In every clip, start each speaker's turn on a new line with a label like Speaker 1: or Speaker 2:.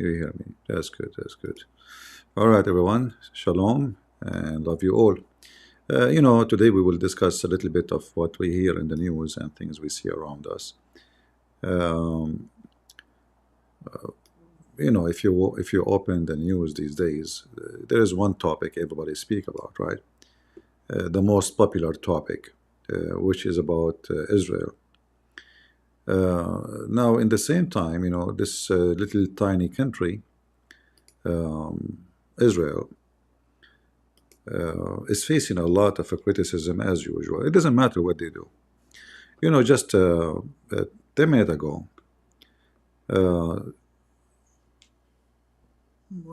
Speaker 1: You hear me? That's good. That's good. All right, everyone. Shalom and love you all. Today we will discuss a little bit of what we hear in the news and things we see around us. Um, if you open the news these days, there is one topic everybody speak about, right? The most popular topic, which is about Israel. Now, in the same time, this little tiny country, Israel, is facing a lot of criticism as usual. It doesn't matter what they do. Just 10 minutes ago, uh,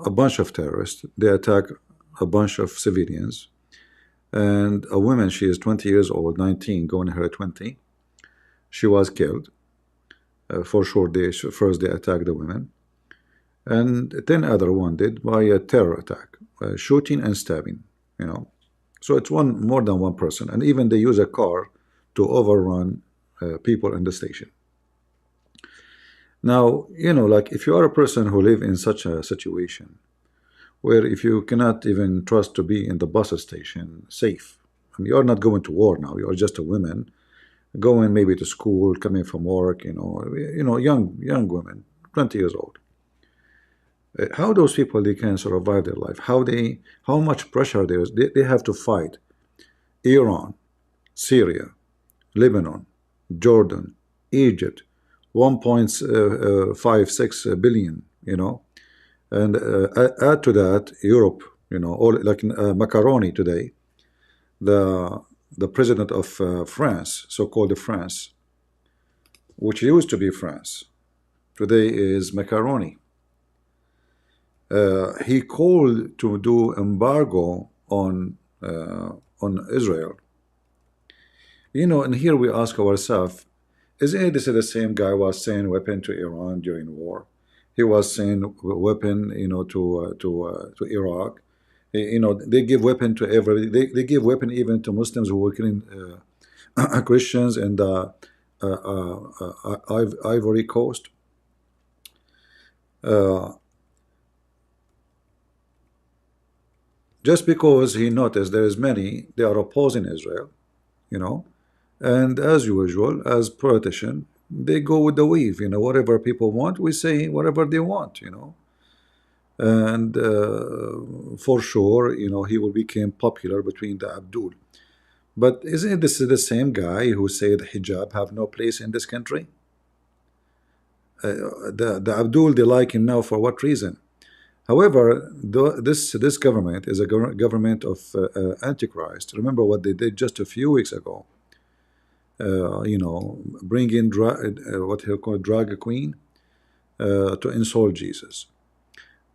Speaker 1: a bunch of terrorists, they attack a bunch of civilians, and a woman, she is 20 years old, 19, going her 20, she was killed. For sure, first they attacked the women, and 10 other wounded by a terror attack, shooting and stabbing. So it's more than one person, and even they use a car to overrun people in the station. Now, like if you are a person who live in such a situation where if you cannot even trust to be in the bus station safe, I mean, you're not going to war now, you're just a woman going maybe to school, coming from work, young women, 20 years old. How those people they can survive their life? How much pressure there is? They have to fight Iran, Syria, Lebanon, Jordan, Egypt, 1.56 billion, and add to that Europe, all like macaroni today. The president of France, so-called France, which used to be France, today is macaroni. He called to do embargo on Israel. And here we ask ourselves, isn't this the same guy was saying weapon to Iran during war? He was saying weapon, to Iraq. They give weapon to everybody. They give weapon even to Muslims who were killing Christians in the Ivory Coast. Just because he noticed there is many, they are opposing Israel, and as usual, as politician, they go with the wave, whatever people want, we say whatever they want, and for sure, he will become popular between the Abdul. But isn't this the same guy who said hijab have no place in this country? The Abdul, they like him now for what reason? However, this government is a government of Antichrist. Remember what they did just a few weeks ago. Bring in what he called drag queen to insult Jesus.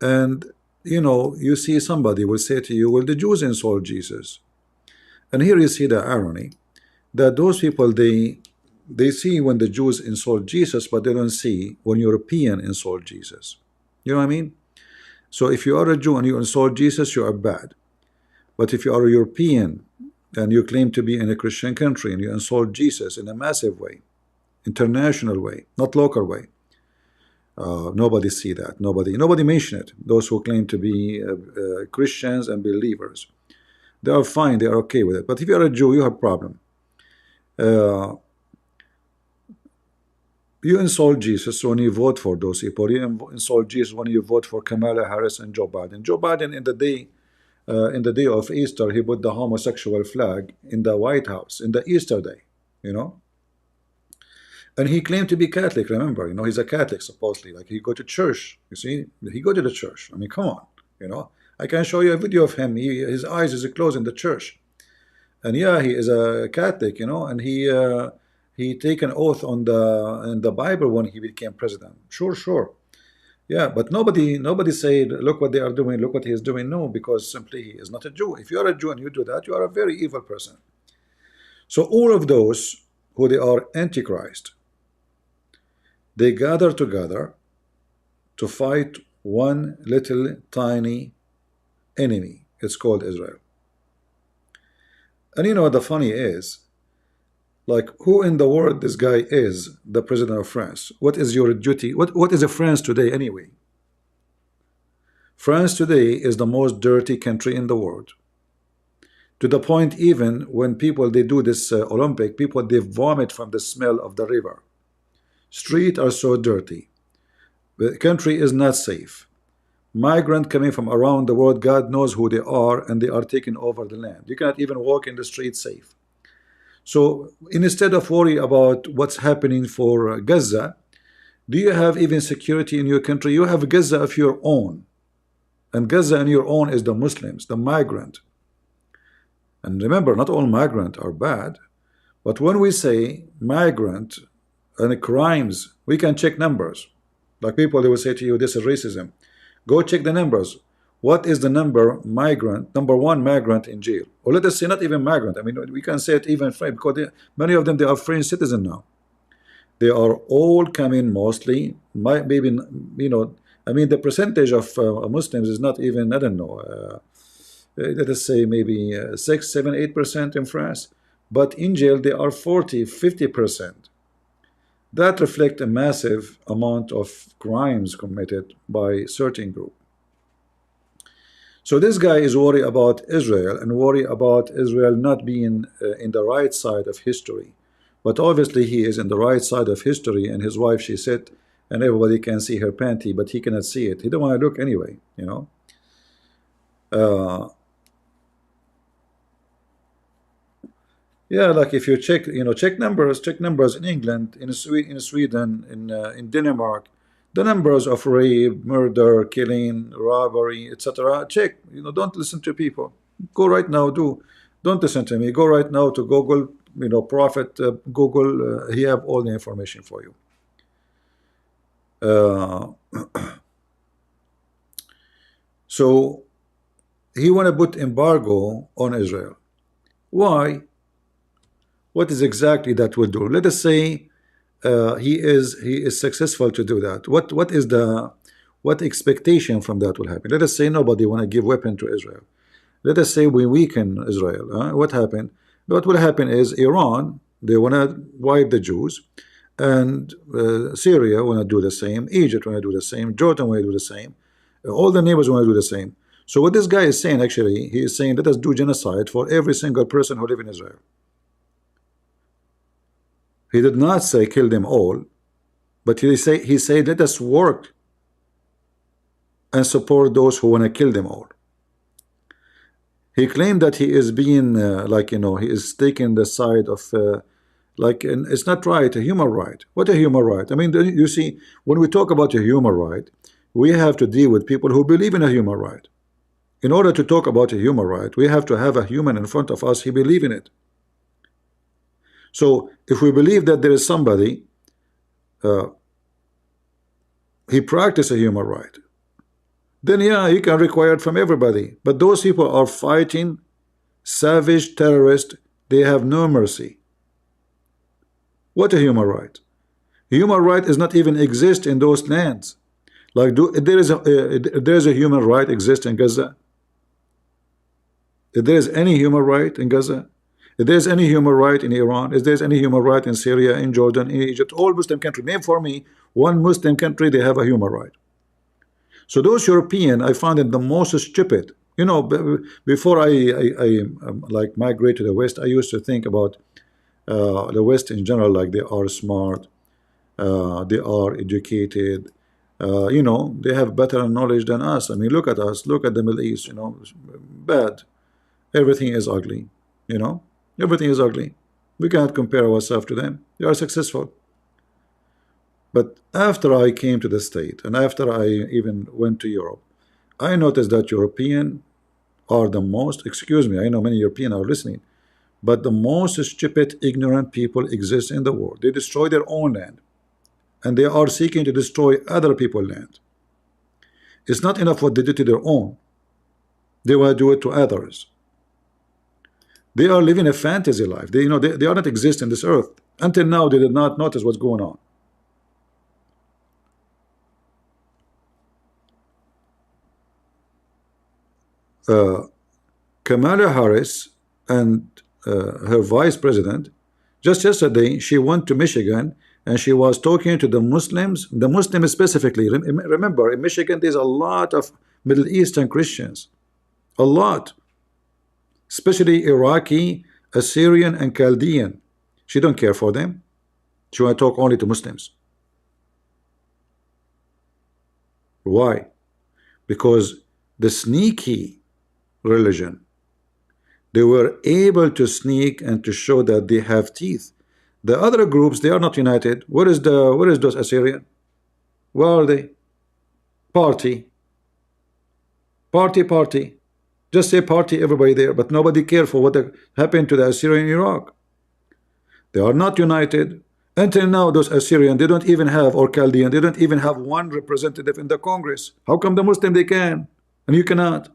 Speaker 1: And you see somebody will say to you, well, the Jews insult Jesus. And here you see the irony that those people they see when the Jews insult Jesus, but they don't see when European insult Jesus. You know what I mean? So if you are a Jew and you insult Jesus, you are bad. But if you are a European and you claim to be in a Christian country and you insult Jesus in a massive way, international way, not local way, nobody see that. Nobody mention it. Those who claim to be Christians and believers, they are fine. They are okay with it. But if you are a Jew, you have a problem. You insult Jesus when you vote for those people. You insult Jesus when you vote for Kamala Harris and Joe Biden. Joe Biden, in the day of Easter, he put the homosexual flag in the White House in the Easter day, and he claimed to be Catholic. Remember, he's a Catholic supposedly. Like he go to church. You see, he go to the church. I mean, come on, I can show you a video of him. His eyes is closed in the church, and yeah, he is a Catholic, and he take an oath in the Bible when he became president. Sure. Yeah, but nobody said, look what they are doing, look what he is doing. No, because simply he is not a Jew. If you are a Jew and you do that, you are a very evil person. So all of those who they are antichrist, they gather together to fight one little tiny enemy. It's called Israel. And the funny is, like, who in the world this guy is, the president of France? What is your duty? What is a France today anyway? France today is the most dirty country in the world, to the point even when people they do this Olympic, people they vomit from the smell of the river. Streets are so dirty. The country is not safe. Migrant coming from around the world, God knows who they are, and they are taking over the land. You cannot even walk in the street safe. So instead of worry about what's happening for Gaza, do you have even security in your country? You have Gaza of your own, and Gaza on your own is the Muslims, the migrant. And remember, not all migrants are bad, but when we say migrant and crimes, we can check numbers. Like people, they will say to you, this is racism. Go check the numbers. What is the number one migrant in jail? Or let us say not even migrant. I mean, we can say it even French, because many of them, they are French citizens now. They are all coming mostly, maybe, you know, I mean, the percentage of Muslims is not even, I don't know, let us say maybe 6, 7, 8% in France. But in jail, they are 40, 50%. That reflects a massive amount of crimes committed by certain group. So this guy is worried about Israel and worried about Israel not being in the right side of history. But obviously he is in the right side of history, and his wife, she said, and everybody can see her panty, but he cannot see it. He don't want to look anyway, you know. Yeah, like if you check, you know, check numbers in England, in Sweden, in Denmark, the numbers of rape, murder, killing, robbery, etc. Check, you know, don't listen to people. Go right now, don't listen to me. Go right now to Google, you know, Prophet Google. He have all the information for you. So he want to put embargo on Israel. Why? What is exactly that will do? Let us say he is successful to do that. What expectation from that will happen? Let us say nobody want to give weapon to Israel. Let us say we weaken Israel. What happened? What will happen is Iran, they want to wipe the Jews, and Syria want to do the same. Egypt want to do the same. Jordan want to do the same. All the neighbors want to do the same. So what this guy is saying, actually, he is saying, let us do genocide for every single person who live in Israel. He did not say kill them all, but he said let us work and support those who want to kill them all. He claimed that he is being like, you know, he is taking the side of like, and it's not right, a human right. What a human right? I mean, you see, when we talk about a human right, we have to deal with people who believe in a human right. In order to talk about a human right, we have to have a human in front of us. He believes in it. So if we believe that there is somebody, he practices a human right, then yeah, he can require it from everybody. But those people are fighting savage terrorists. They have no mercy. What a human right? Human right is not even exist in those lands. Like, there is a human right exist in Gaza? If there is any human right in Gaza, if there is any human right in Iran, if there is any human right in Syria, in Jordan, in Egypt, all Muslim countries, name for me one Muslim country they have a human right. So those European, I find it the most stupid. You know, before I like migrate to the West, I used to think about the West in general, like they are smart, they are educated, you know, they have better knowledge than us. I mean, look at us, look at the Middle East, you know, bad. Everything is ugly, you know, everything is ugly. We cannot compare ourselves to them. They are successful. But after I came to the state, and after I even went to Europe, I noticed that European are the most, excuse me, I know many Europeans are listening, but the most stupid, ignorant people exist in the world. They destroy their own land, and they are seeking to destroy other people's land. It's not enough what they do to their own. They want to do it to others. They are living a fantasy life. They, you know, they are not exist in this earth. Until now, they did not notice what's going on. Kamala Harris and her vice president, just yesterday, she went to Michigan and she was talking to the Muslims, the Muslims specifically. Remember, in Michigan, there's a lot of Middle Eastern Christians, a lot, especially Iraqi, Assyrian, and Chaldean. She don't care for them. She want to talk only to Muslims. Why? Because the sneaky religion, they were able to sneak and to show that they have teeth. The other groups, they are not united. Where is those Assyrian? Where are they? Party. Just say party, everybody there, but nobody cares for what happened to the Assyrian in Iraq. They are not united. Until now, those Assyrian, they don't even have, or Chaldean, they don't even have one representative in the Congress. How come the Muslim they can, and you cannot?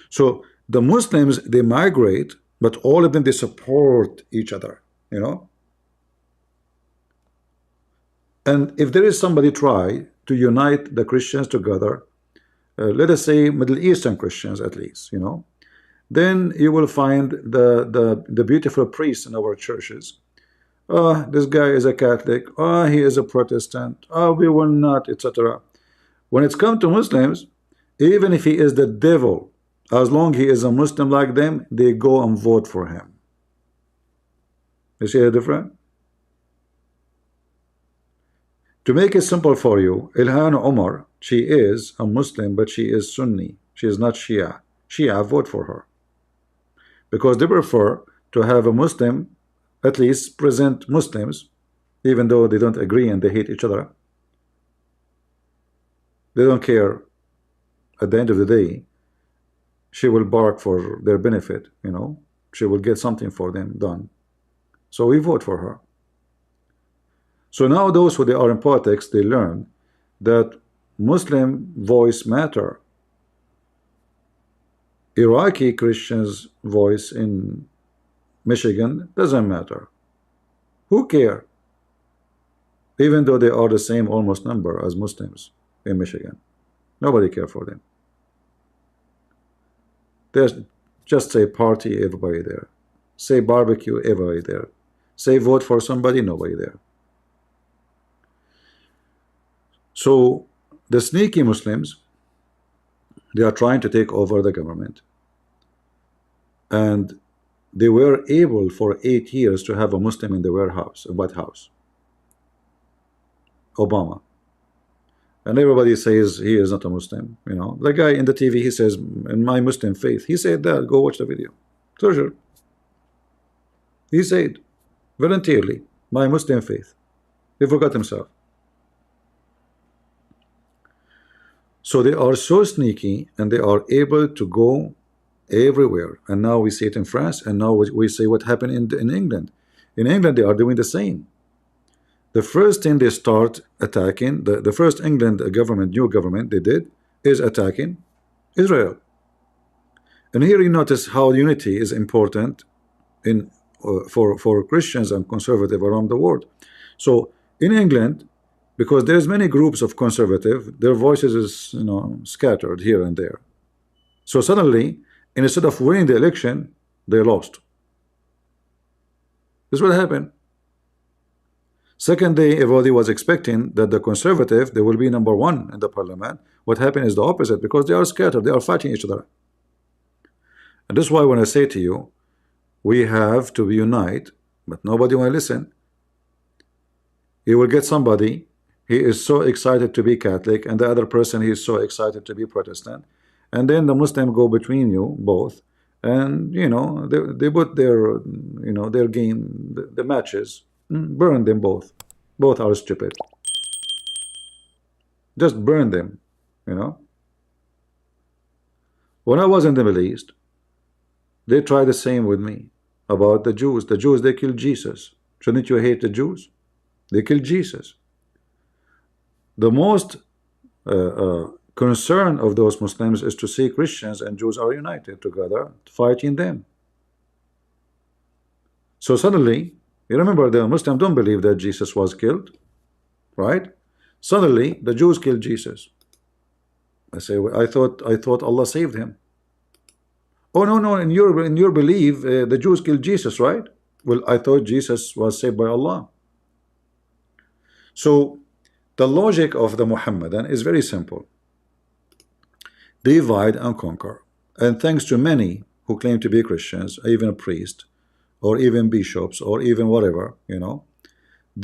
Speaker 1: So the Muslims, they migrate, but all of them, they support each other, you know. And if there is somebody try to unite the Christians together, let us say Middle Eastern Christians at least, you know, then you will find the beautiful priests in our churches. This guy is a Catholic. He is a Protestant. We will not, etc. When it's come to Muslims, even if he is the devil, as long he is a Muslim like them, they go and vote for him. You see the difference? To make it simple for you, Ilhan Omar, she is a Muslim, but she is Sunni. She is not Shia. Shia vote for her because they prefer to have a Muslim at least present Muslims, even though they don't agree and they hate each other. They don't care. At the end of the day, she will bark for their benefit, you know. She will get something for them done. So we vote for her. So now those who they are in politics, they learn that Muslim voice matter. Iraqi Christians' voice in Michigan doesn't matter. Who care? Even though they are the same almost number as Muslims in Michigan. Nobody care for them. There's just say party, everybody there. Say barbecue, everybody there. Say vote for somebody, nobody there. So the sneaky Muslims, they are trying to take over the government. And they were able for 8 years to have a Muslim in the White House. Obama. And everybody says he is not a Muslim. You know, the guy in the TV, he says, in my Muslim faith. He said that. Go watch the video. So sure. He said, voluntarily, my Muslim faith. He forgot himself. So they are so sneaky and they are able to go everywhere. And now we see it in France, and now we see what happened in England. In England, they are doing the same. The first thing they start attacking, the first England government, new government they did, is attacking Israel. And here you notice how unity is important in for Christians and conservative around the world. So in England, because there's many groups of conservative, their voices is, you know, scattered here and there. So suddenly, instead of winning the election, they lost. This will happen. Second day, everybody was expecting that the conservative, they will be number one in the parliament. What happened is the opposite, because they are scattered, they are fighting each other. And this is why when I say to you, we have to unite, but nobody will listen. You will get somebody, he is so excited to be Catholic, and the other person, he is so excited to be Protestant. And then the Muslim go between you both, and you know, they put their, you know, their game, the matches, burn them both. Both are stupid. Just burn them, you know. When I was in the Middle East, they tried the same with me about the Jews. The Jews, they killed Jesus. Shouldn't you hate the Jews? They killed Jesus. The most concern of those Muslims is to see Christians and Jews are united together, fighting them. So suddenly, you remember the Muslims don't believe that Jesus was killed, right? Suddenly, the Jews killed Jesus. I say, well, I thought Allah saved him. Oh no, in your belief, the Jews killed Jesus, right? Well, I thought Jesus was saved by Allah. So the logic of the Muhammadan is very simple. divide and conquer. And thanks to many who claim to be Christians, even a priest, or even bishops, or even whatever,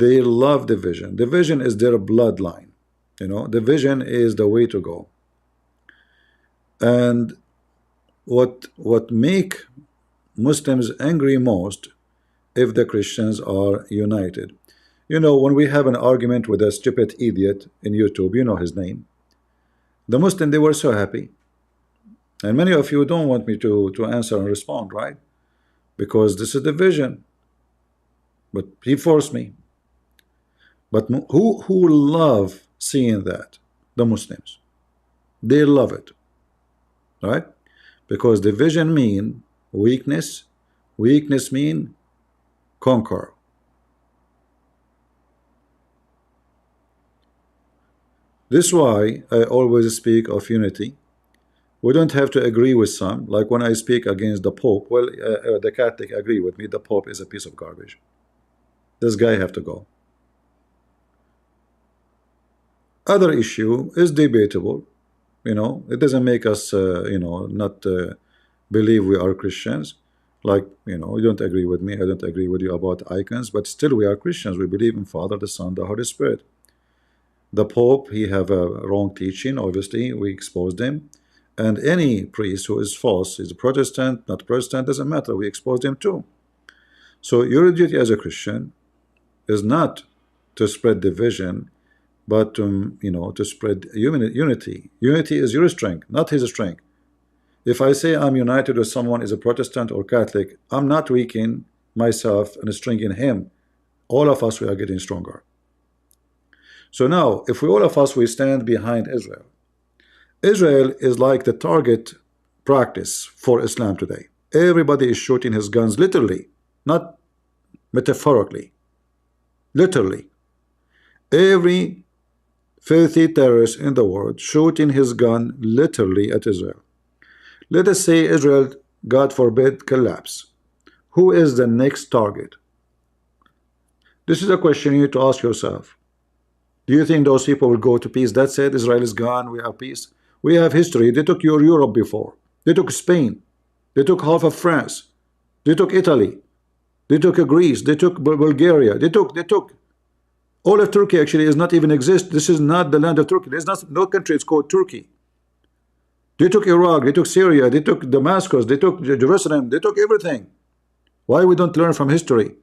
Speaker 1: they love division. Division is their bloodline. Division is the way to go. And what make Muslims angry most if the Christians are united. When we have an argument with a stupid idiot in YouTube, his name, the Muslim, they were so happy. And many of you don't want me to answer and respond, right? Because this is division. But he forced me. But who love seeing that? The Muslims. They love it. Right? Because division mean weakness. Weakness mean conquer. This is why I always speak of unity. We don't have to agree with some. Like when I speak against the Pope, well, the Catholic agree with me. The Pope is a piece of garbage. This guy have to go. Other issue is debatable. It doesn't make us, not believe we are Christians. Like, you don't agree with me. I don't agree with you about icons, but still we are Christians. We believe in Father, the Son, the Holy Spirit. The Pope, he have a wrong teaching. Obviously, we exposed him. And any priest who is false, is a Protestant, not Protestant, doesn't matter. We exposed him too. So your duty as a Christian is not to spread division, but to spread unity. Unity is your strength, not his strength. If I say I'm united with someone is a Protestant or Catholic, I'm not weakening myself and strengthening him. All of us, we are getting stronger. So now, if all of us, we stand behind Israel. Israel is like the target practice for Islam today. Everybody is shooting his guns literally, not metaphorically. Literally. Every filthy terrorist in the world shooting his gun literally at Israel. Let us say Israel, God forbid, collapse. Who is the next target? This is a question you need to ask yourself. Do you think those people will go to peace? That's it, Israel is gone, we have peace. We have history. They took your Europe before. They took Spain. They took half of France. They took Italy. They took Greece. They took Bulgaria. They took all of Turkey. Actually is not even exist. This is not the land of Turkey. There's not no country. It's called Turkey. They took Iraq. They took Syria. They took Damascus. They took Jerusalem. They took everything. Why we don't learn from history?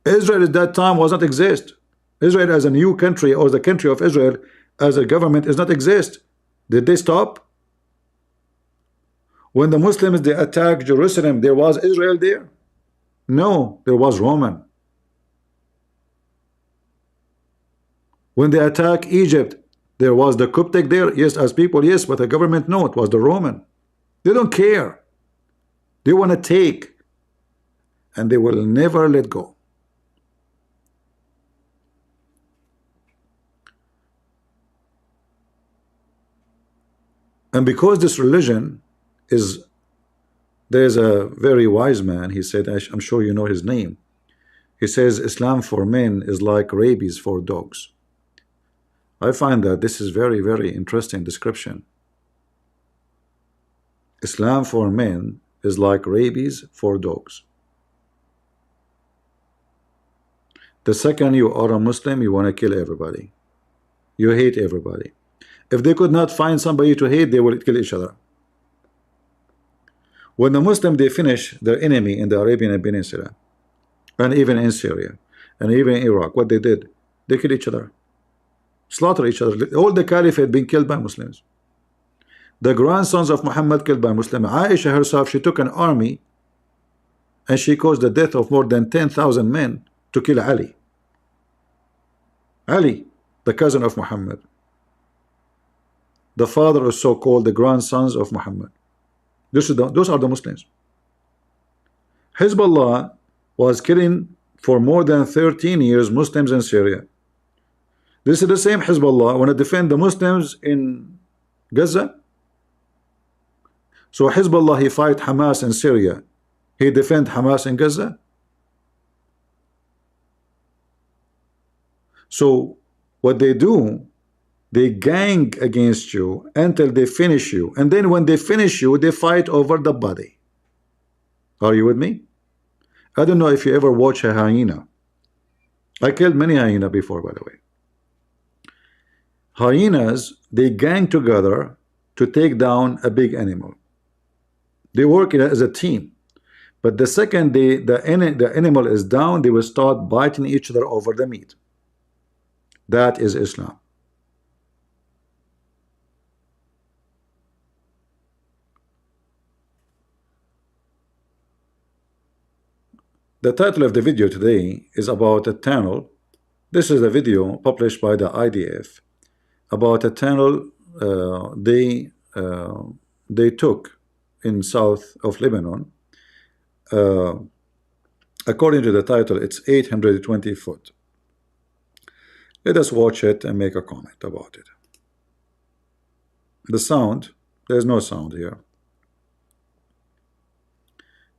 Speaker 1: Israel at that time was not exist. Israel as a new country, or the country of Israel as a government, does not exist. Did they stop? When the Muslims, they attacked Jerusalem, there was Israel there? No, there was Roman. When they attacked Egypt, there was the Coptic there? Yes, as people, yes, but the government, no, it was the Roman. They don't care. They want to take, and they will never let go. And because this religion is, there's a very wise man, he said, I'm sure you know his name. He says, Islam for men is like rabies for dogs. I find that this is very, very interesting description. Islam for men is like rabies for dogs. The second you are a Muslim, you want to kill everybody. You hate everybody. If they could not find somebody to hate, they will kill each other. When the Muslims, they finish their enemy in the Arabian Peninsula, and even in Syria, and even in Iraq, what they did, they killed each other, slaughter each other. All the caliphate being killed by Muslims. The grandsons of Muhammad killed by Muslims. Aisha herself, she took an army, and she caused the death of more than 10,000 men to kill Ali. Ali, the cousin of Muhammad, the father of so-called the grandsons of Muhammad. Those are the Muslims. Hizbullah was killing for more than 13 years Muslims in Syria. This is the same Hizbullah want to defend the Muslims in Gaza. So Hizbullah, he fight Hamas in Syria. He defend Hamas in Gaza. So what they do, They gang against you until they finish you, and then when they finish you, they fight over the body. Are you with me? I don't know if you ever watch a hyena. I killed many hyena before, by the way. Hyenas, they gang together to take down a big animal. They work as a team. But the second the animal is down, they will start biting each other over the meat. That is Islam. The title of the video today is about a tunnel. This is a video published by the IDF about a tunnel they took in south of Lebanon. According to the title, it's 820 foot. Let us watch it and make a comment about it. The sound, there's no sound here.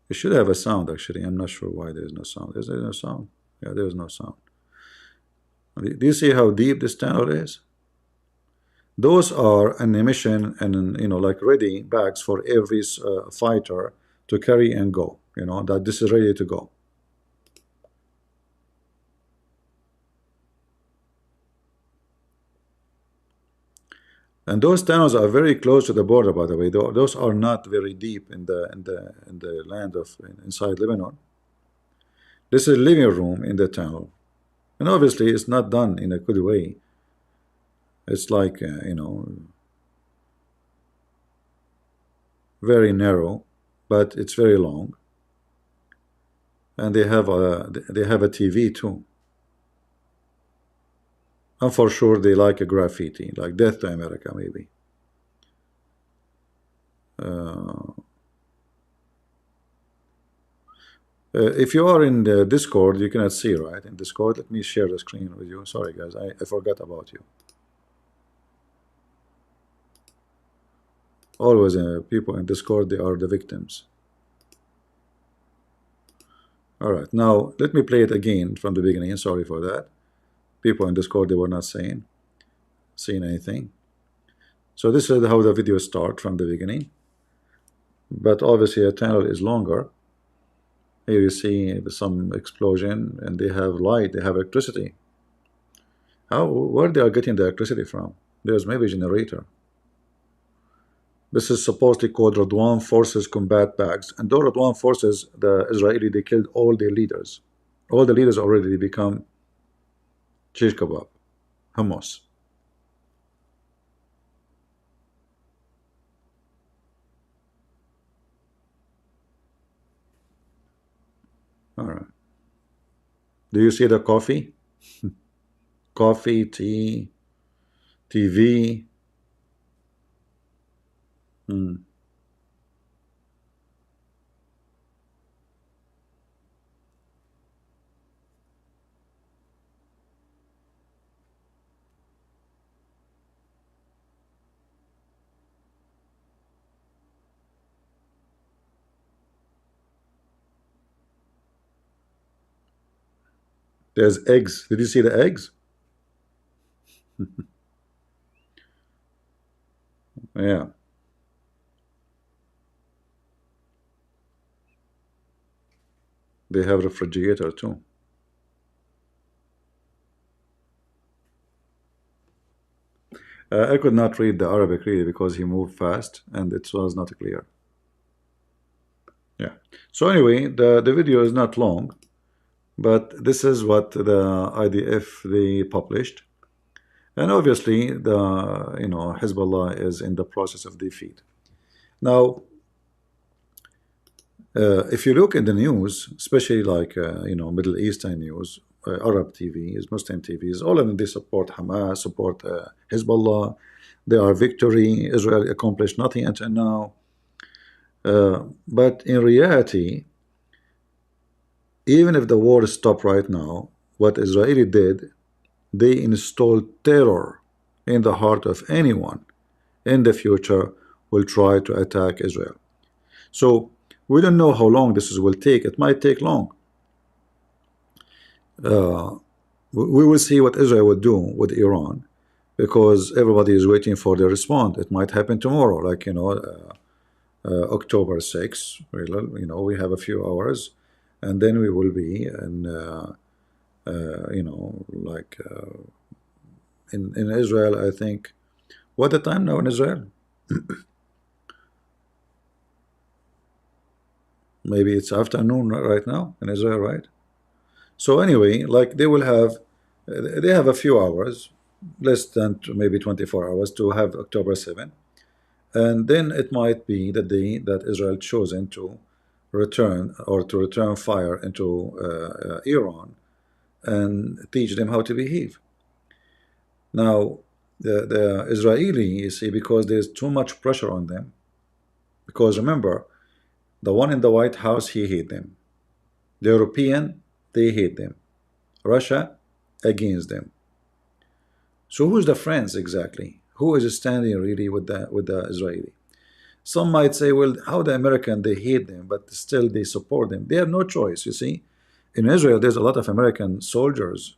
Speaker 1: It should have a sound, actually. I'm not sure why there's no sound. Is there no sound? Yeah, there's no sound. Do you see how deep this tunnel is? Those are ammunition and, you know, like ready bags for every fighter to carry and go. You know, that this is ready to go. And those tunnels are very close to the border, by the way. Those are not very deep in the land of inside Lebanon. This is a living room in the tunnel, and obviously it's not done in a good way. It's like you know, very narrow, but it's very long. And they have a TV too. And for sure they like a graffiti, like Death to America, maybe. If you are in the Discord, you cannot see, right? In Discord, let me share the screen with you. Sorry guys, I forgot about you. Always people in Discord, they are the victims. Alright, now let me play it again from the beginning. Sorry for that. People in Discord, they were not seeing anything. So this is how the video starts from the beginning. But obviously a tunnel is longer. Here you see some explosion, and they have light, they have electricity. Where they are getting the electricity from? There's maybe a generator. This is supposedly called Radwan Forces Combat Bags. And those Radwan Forces, the Israeli, they killed all their leaders. All the leaders already become shish kebab, hummus. All right. Do you see the coffee? Coffee, tea, TV. There's eggs. Did you see the eggs? Yeah. They have refrigerator too. I could not read the Arabic really because he moved fast and it was not clear. Yeah. So anyway, the video is not long, but this is what the IDF they published, and obviously the Hizbullah is in the process of defeat. Now, if you look in the news, especially like Middle Eastern news, Arab TVs, Muslim TVs, all of them, they support Hamas, support Hezbollah. They are victory. Israel accomplished nothing until now. But in reality, even if the war stopped right now, what Israeli did, they installed terror in the heart of anyone in the future will try to attack Israel. So we don't know how long this will take. It might take long. We will see what Israel will do with Iran. because everybody is waiting for the response. It might happen tomorrow, like October 6th. We have a few hours, and then we will be in like in Israel. I think what the time now in Israel? Maybe it's afternoon right now in Israel, right? So anyway, like they have a few hours, less than maybe 24 hours to have October 7th. And then it might be the day that Israel chosen to return fire into Iran and teach them how to behave. Now, the Israeli, you see, because there's too much pressure on them, because remember, the one in the White House, he hate them. The European, they hate them. Russia, against them. So who's the friends exactly? Who is standing really with the Israeli? Some might say, well, how the American, they hate them, but still they support them. They have no choice, you see. In Israel, there's a lot of American soldiers.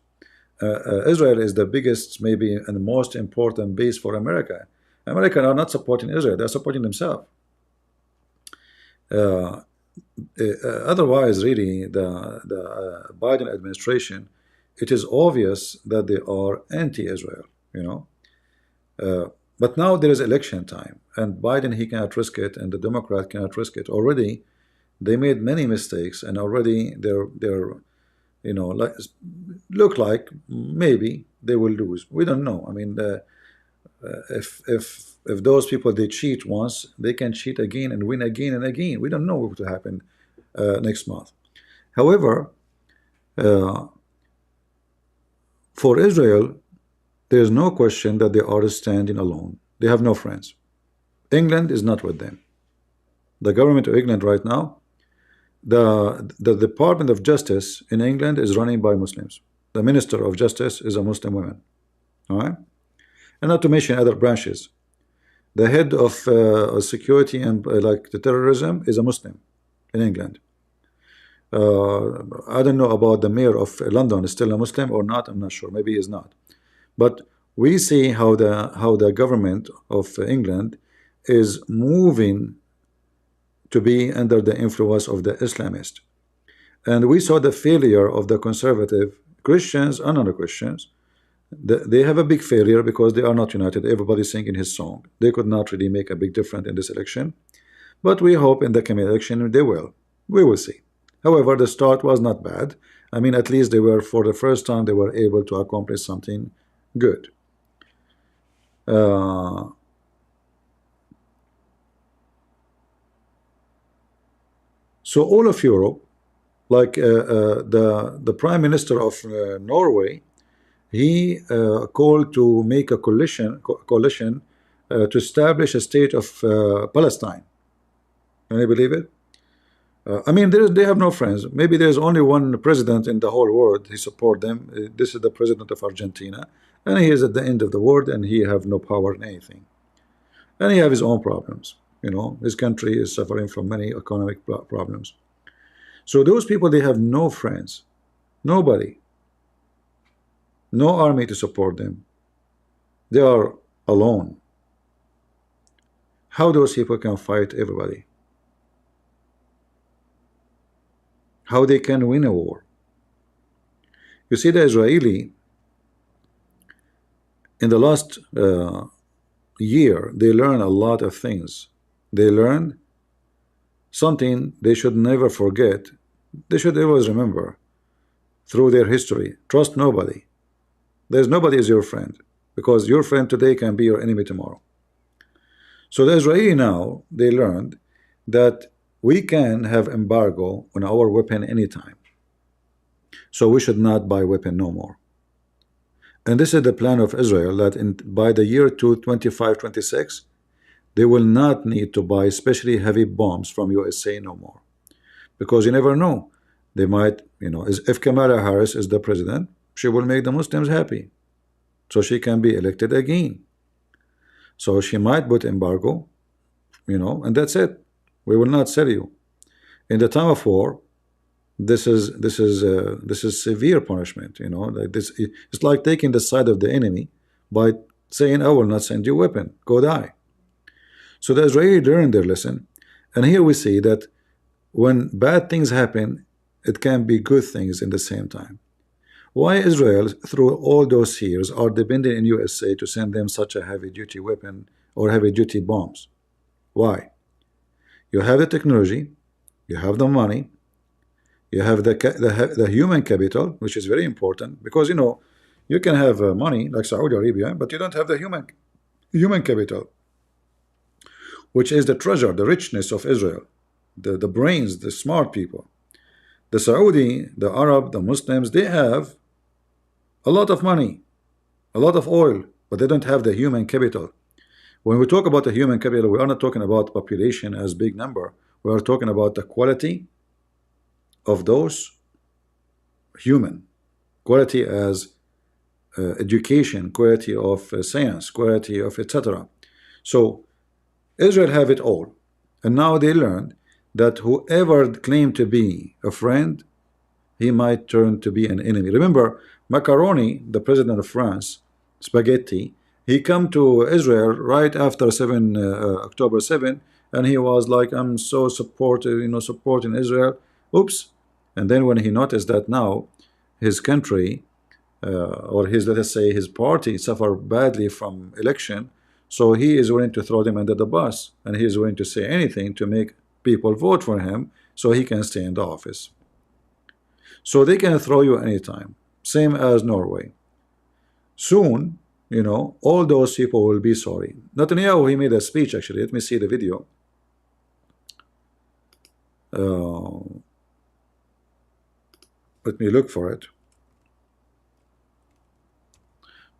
Speaker 1: Israel is the biggest, maybe, and most important base for America. Americans are not supporting Israel, they're supporting themselves. Otherwise, really, the Biden administration, it is obvious that they are anti-Israel. But now there is election time, and Biden, he cannot risk it, and the Democrat cannot risk it. Already, they made many mistakes, and already they're like look like maybe they will lose. We don't know. I mean, if those people, they cheat once, they can cheat again and win again and again. We don't know what will happen next month. However, for Israel, there is no question that they are standing alone. They have no friends. England is not with them. The government of England right now, the Department of Justice in England is running by Muslims. The Minister of Justice is a Muslim woman. All right? And not to mention other branches. The head of security and like the terrorism is a Muslim in England. I don't know about the mayor of London, is still a Muslim or not, I'm not sure. Maybe he is not. But we see how the government of England is moving to be under the influence of the Islamist. And we saw the failure of the conservative Christians and non-Christians. They have a big failure because they are not united. Everybody's singing his song. They could not really make a big difference in this election. But we hope in the coming election they will. We will see. However, the start was not bad. I mean, at least they were, for the first time, they were able to accomplish something good. So all of Europe, like the Prime Minister of Norway, he called to make a coalition to establish a state of Palestine. Can you believe it? I mean, they have no friends. Maybe there's only one president in the whole world. He support them. This is the president of Argentina, and he is at the end of the world, and he have no power in anything. And he have his own problems. His country is suffering from many economic problems. So those people, they have no friends, nobody, no army to support them. They are alone. How those people can fight everybody? How they can win a war? You see, the Israeli, in the last year, they learn a lot of things. They learn something they should never forget. They should always remember through their history. Trust nobody. There's nobody is your friend, because your friend today can be your enemy tomorrow. So the Israeli now, they learned that we can have embargo on our weapon anytime. So we should not buy weapon no more. And this is the plan of Israel, that by the year 2025-26, they will not need to buy especially heavy bombs from USA no more. Because you never know. They might, if Kamala Harris is the president, she will make the Muslims happy. So she can be elected again. So she might put embargo, and that's it. We will not sell you. In the time of war, this is severe punishment. Like this, it's like taking the side of the enemy by saying, I will not send you a weapon, go die. So the Israeli learned their lesson. And here we see that when bad things happen, it can be good things in the same time. Why Israel, through all those years, are dependent in USA to send them such a heavy-duty weapon or heavy-duty bombs? Why? You have the technology, you have the money, you have the human capital, which is very important, because you can have money like Saudi Arabia, but you don't have the human capital, which is the treasure, the richness of Israel, the brains, the smart people. The Saudi, the Arab, the Muslims, they have a lot of money, a lot of oil, but they don't have the human capital. When we talk about the human capital, we are not talking about population as big number. We are talking about the quality of those human, quality as education, quality of science, quality of etc. So Israel have it all, and now they learned that whoever claimed to be a friend, he might turn to be an enemy. Remember, Macaroni, the president of France, spaghetti, he come to Israel right after October 7, and he was like, I'm so supportive, supporting Israel. Oops. And then when he noticed that now his country, or his, let us say, his party suffer badly from election, so he is willing to throw them under the bus, and he is willing to say anything to make people vote for him so he can stay in the office. So they can throw you anytime, same as Norway. Soon, all those people will be sorry. Netanyahu, he made a speech actually. Let me see the video. Let me look for it.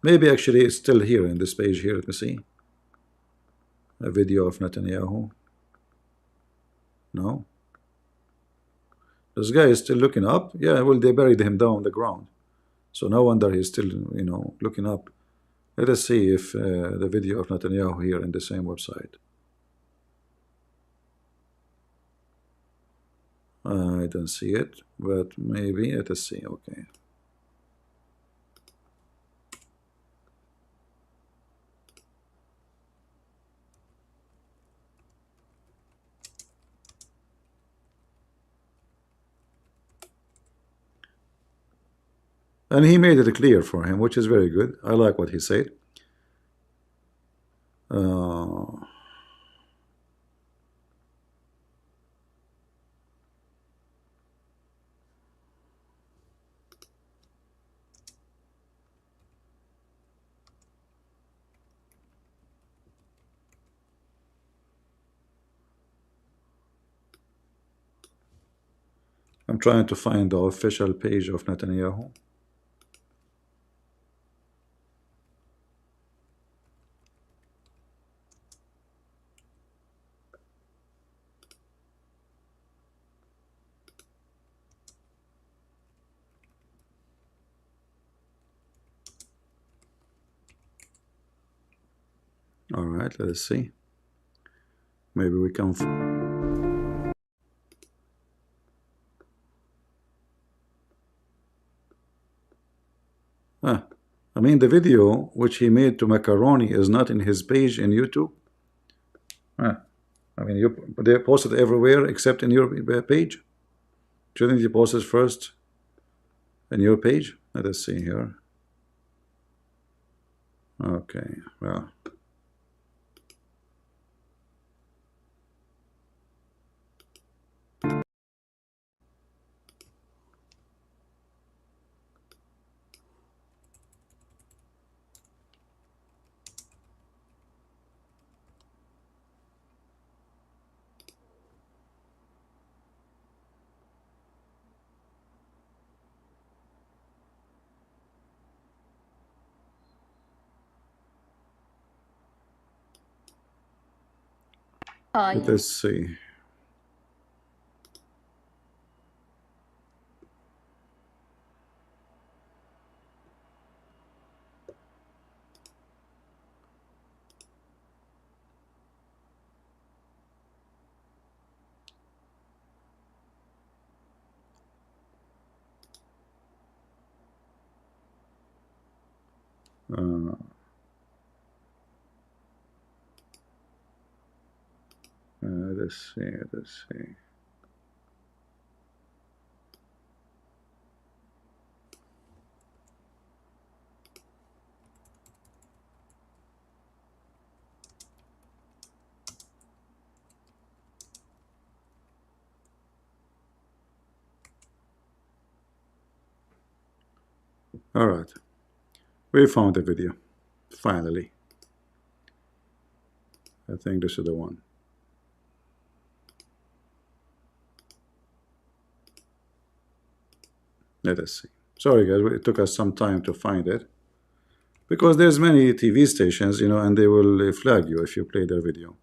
Speaker 1: Maybe actually it's still here in this page here. Let me see. A video of Netanyahu. No. This guy is still looking up. Yeah, well, they buried him down on the ground. So no wonder he's still, looking up. Let us see if the video of Netanyahu here in the same website. I don't see it, but maybe let us see. Okay. And he made it clear for him, which is very good. I like what he said. I'm trying to find the official page of Netanyahu. All right, let us see. Maybe we can. I mean, the video which he made to Macaroni is not in his page in YouTube. I mean, they post it everywhere except in your page. Shouldn't you post it first in your page? Let us see here. Okay, well. Let us see. us see, let us see. All right, we found the video finally. I think this is the one. Let us see. Sorry guys, it took us some time to find it because there's many TV stations, you know, and they will flag you if you play their video,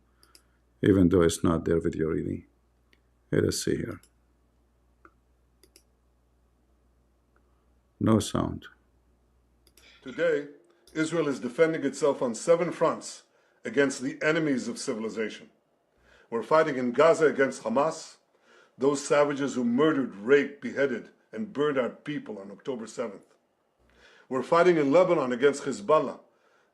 Speaker 1: even though it's not their video really. Let us see here. No sound.
Speaker 2: Today, Israel is defending itself on 7 fronts against the enemies of civilization. We're fighting in Gaza against Hamas, those savages who murdered, raped, beheaded, and burned our people on October 7th. We're fighting in Lebanon against Hizbullah,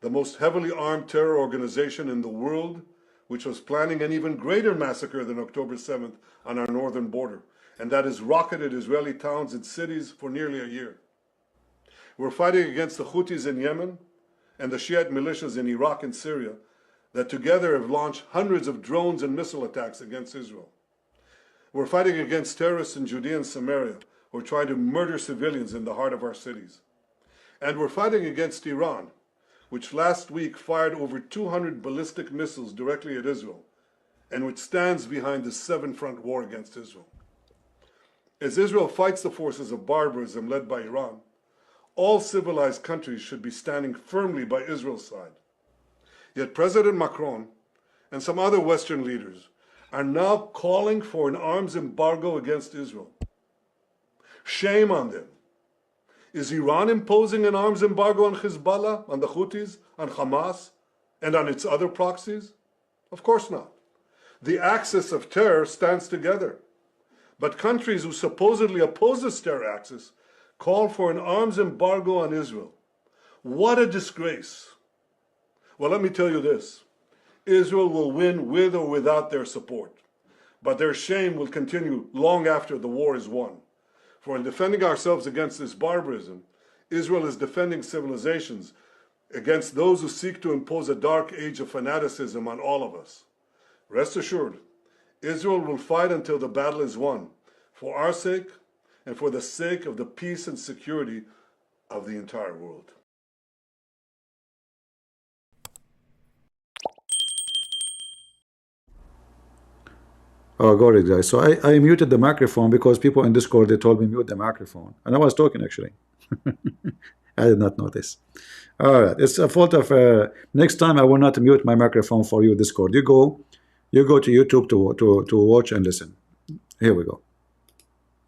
Speaker 2: the most heavily armed terror organization in the world, which was planning an even greater massacre than October 7th on our northern border, and that has rocketed Israeli towns and cities for nearly a year. We're fighting against the Houthis in Yemen and the Shiite militias in Iraq and Syria that together have launched hundreds of drones and missile attacks against Israel. We're fighting against terrorists in Judea and Samaria who are trying to murder civilians in the heart of our cities. And we're fighting against Iran, which last week fired over 200 ballistic missiles directly at Israel, and which stands behind the 7-front war against Israel. As Israel fights the forces of barbarism led by Iran, all civilized countries should be standing firmly by Israel's side. Yet President Macron and some other Western leaders are now calling for an arms embargo against Israel. Shame on them. Is Iran imposing an arms embargo on Hizbullah, on the Houthis, on Hamas, and on its other proxies? Of course not. The axis of terror stands together. But countries who supposedly oppose this terror axis call for an arms embargo on Israel. What a disgrace. Well, let me tell you this. Israel will win with or without their support. But their shame will continue long after the war is won. For in defending ourselves against this barbarism, Israel is defending civilizations against those who seek to impose a dark age of fanaticism on all of us. Rest assured, Israel will fight until the battle is won, for our sake and for the sake of the peace and security of the entire world.
Speaker 1: Oh, got it, guys. So I muted the microphone because people in Discord, they told me mute the microphone. And I was talking, actually. I did not notice. All right. It's a fault of... next time, I will not mute my microphone for you, Discord. You go to YouTube to watch and listen. Here we go.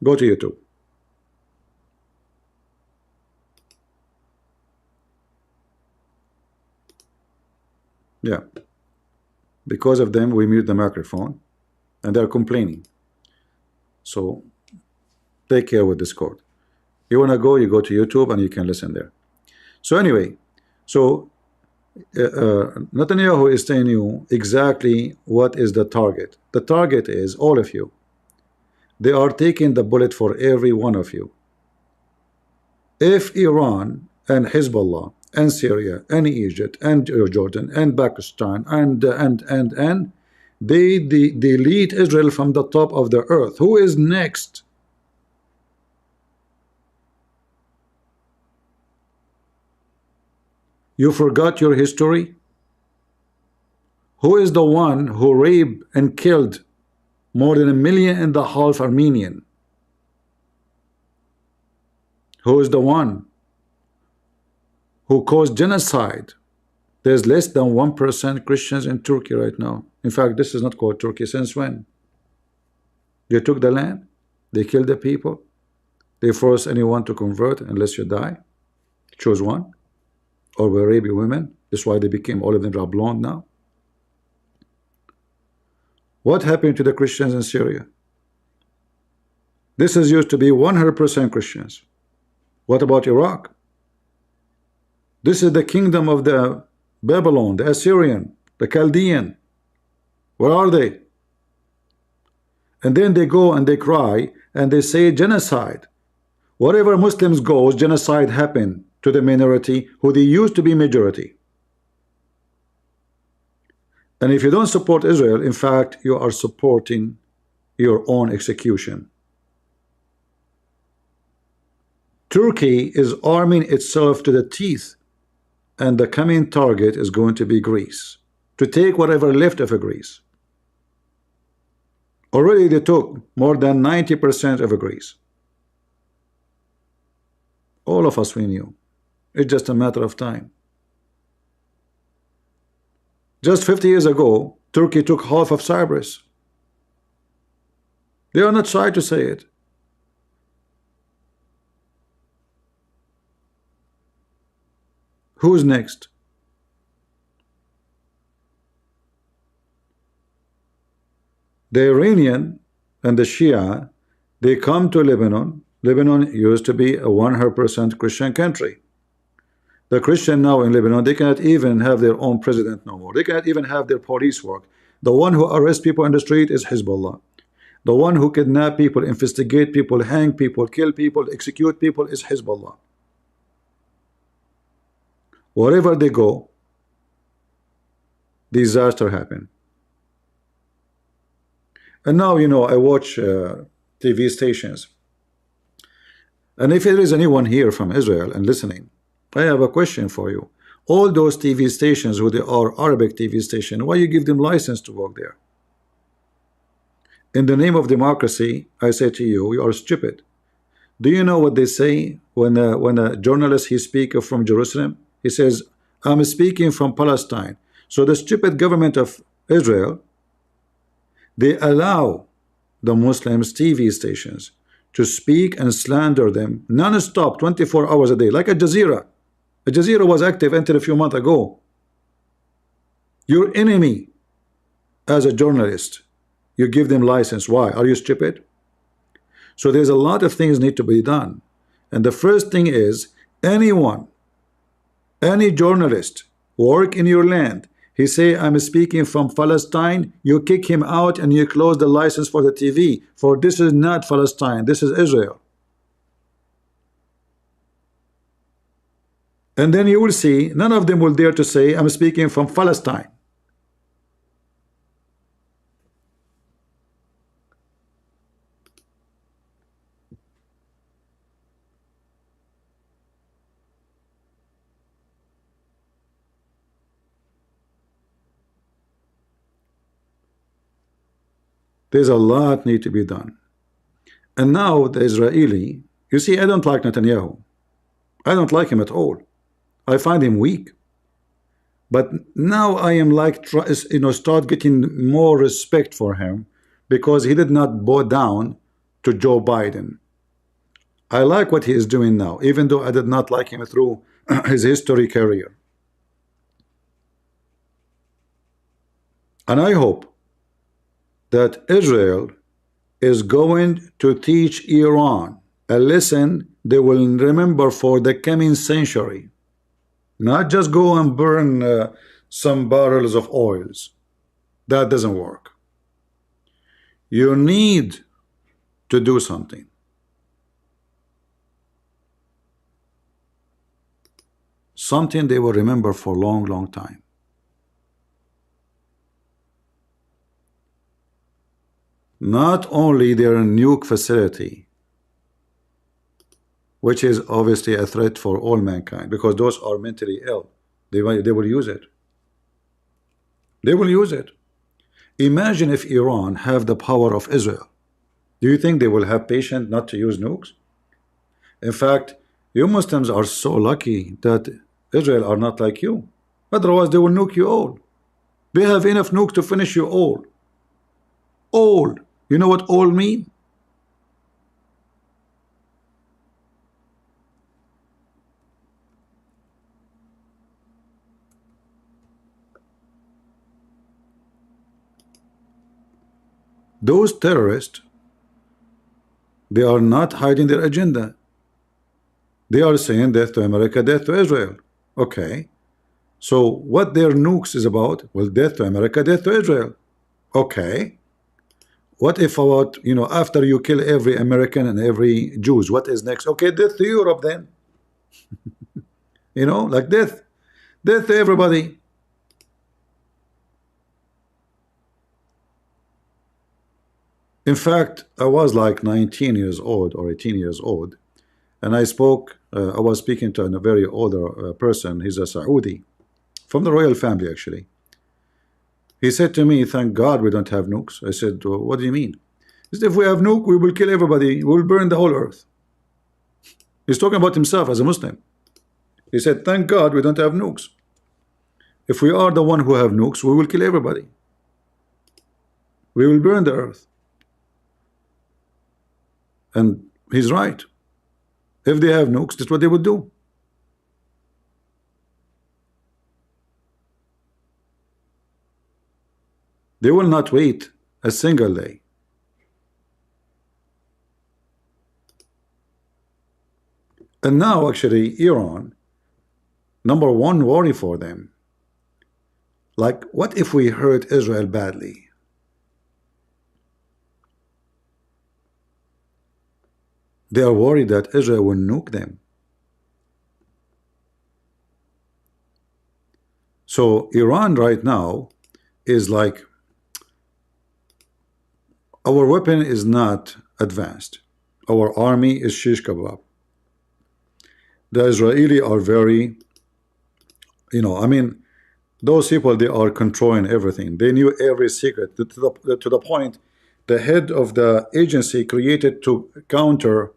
Speaker 1: Go to YouTube. Yeah. Because of them, we mute the microphone. And they're complaining. So take care with Discord. You want to go, you go to YouTube and you can listen there. So anyway, so Netanyahu is telling you exactly what is the target. The target is all of you. They are taking the bullet for every one of you. If Iran and Hezbollah and Syria and Egypt and Jordan and Pakistan and they delete Israel from the top of the earth, who is next? You forgot your history? Who is the one who raped and killed more than 1.5 million Armenian? Who is the one who caused genocide? There's less than 1% Christians in Turkey right now. In fact, this is not called Turkey. Since when? They took the land. They killed the people. They force anyone to convert unless you die. Choose one. Or we rape women. That's why they became, all of them are blonde now. What happened to the Christians in Syria? This is used to be 100% Christians. What about Iraq? This is the kingdom of the Babylon, the Assyrian, the Chaldean. Where are they? And then they go and they cry and they say genocide. Wherever Muslims goes, genocide happen to the minority who they used to be majority. And if you don't support Israel, in fact, you are supporting your own execution. Turkey is arming itself to the teeth, and the coming target is going to be Greece, to take whatever left of Greece. Already they took more than 90% of Greece. All of us we knew. It's just a matter of time. Just 50 years ago, Turkey took half of Cyprus. They are not shy to say it. Who's next? The Iranian and the Shia, they come to Lebanon. Lebanon used to be a 100% Christian country. The Christian now in Lebanon, they cannot even have their own president no more. They cannot even have their police work. The one who arrests people on the street is Hizbullah. The one who kidnap people, investigate people, hang people, kill people, execute people is Hizbullah. Wherever they go, disaster happen. And now, you know, I watch TV stations. And if there is anyone here from Israel and listening, I have a question for you. All those TV stations who they are Arabic TV station, why you give them license to work there? In the name of democracy, I say to you, you are stupid. Do you know what they say when a journalist he speaks from Jerusalem? He says, I'm speaking from Palestine. So the stupid government of Israel, they allow the Muslims TV stations to speak and slander them non-stop 24 hours a day, like Al Jazeera. Al Jazeera was active until a few months ago. Your enemy as a journalist, you give them license. Why? Are you stupid? So there's a lot of things need to be done. And the first thing is, anyone, any journalist work in your land, he say I'm speaking from Palestine, you kick him out and you close the license for the TV, for this is not Palestine, this is Israel. And then you will see none of them will dare to say I'm speaking from Palestine. There's a lot need to be done. And now the Israeli, you see, I don't like Netanyahu. I don't like him at all. I find him weak. But now I am like, you know, start getting more respect for him because he did not bow down to Joe Biden. I like what he is doing now, even though I did not like him through his history career. And I hope that Israel is going to teach Iran a lesson they will remember for the coming century. Not just go and burn some barrels of oils. That doesn't work. You need to do something. Something they will remember for a long, long time. Not only their nuke facility, which is obviously a threat for all mankind, because those are mentally ill. They will use it. They will use it. Imagine if Iran have the power of Israel. Do you think they will have patience not to use nukes? In fact, you Muslims are so lucky that Israel are not like you. Otherwise, they will nuke you all. They have enough nukes to finish you all. All. You know what all mean? Those terrorists, they are not hiding their agenda. They are saying death to America, death to Israel. Okay. So what their nukes is about? Well, death to America, death to Israel. Okay. What if about, after you kill every American and every Jews, what is next? Okay, death to Europe then. Like death to everybody. In fact, I was like 19 years old or 18 years old, and I was speaking to a very older person. He's a Saudi from the royal family, actually. He said to me, thank God we don't have nukes. I said, well, what do you mean? He said, if we have nuke, we will kill everybody. We will burn the whole earth. He's talking about himself as a Muslim. He said, thank God we don't have nukes. If we are the one who have nukes, we will kill everybody. We will burn the earth. And he's right. If they have nukes, that's what they would do. They will not wait a single day. And now, actually, Iran, number one worry for them, like, what if we hurt Israel badly? They are worried that Israel will nuke them. So Iran right now is like, our weapon is not advanced. Our army is shish kebab. The Israeli are very, I mean, those people, they are controlling everything. They knew every secret to the point the head of the agency created to counter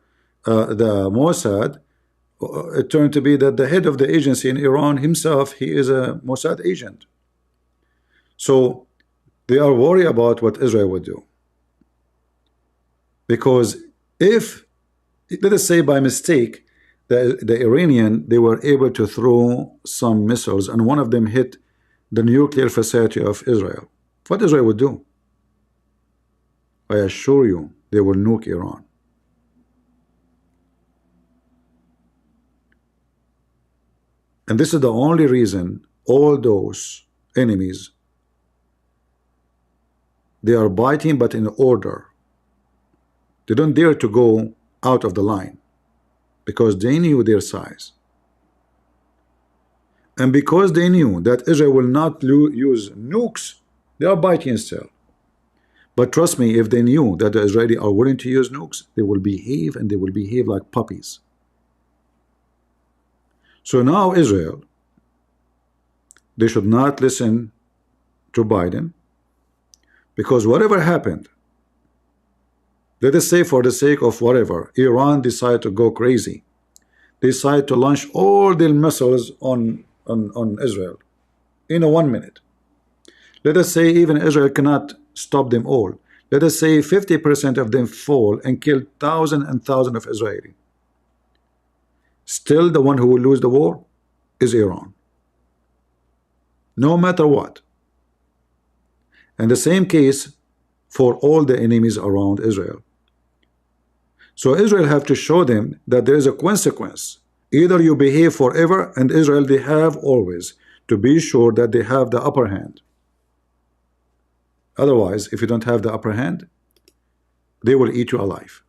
Speaker 1: the Mossad, it turned to be that the head of the agency in Iran himself, he is a Mossad agent. So they are worried about what Israel would do. Because if, let us say by mistake, the Iranian, they were able to throw some missiles and one of them hit the nuclear facility of Israel, what Israel would do? I assure you, they will nuke Iran. And this is the only reason all those enemies, they are biting but in order. They don't dare to go out of the line because they knew their size. And because they knew that Israel will not use nukes, they are biting still. But trust me, if they knew that the Israelis are willing to use nukes, they will behave, and they will behave like puppies. So now Israel, they should not listen to Biden, because whatever happened, let us say for the sake of whatever, Iran decided to go crazy, decide to launch all their missiles on Israel in a 1 minute. Let us say even Israel cannot stop them all. Let us say 50% of them fall and kill thousands and thousands of Israelis. Still, the one who will lose the war is Iran, no matter what. And the same case for all the enemies around Israel. So Israel have to show them that there is a consequence. Either you behave forever, and Israel, they have always to be sure that they have the upper hand. Otherwise, if you don't have the upper hand, they will eat you alive.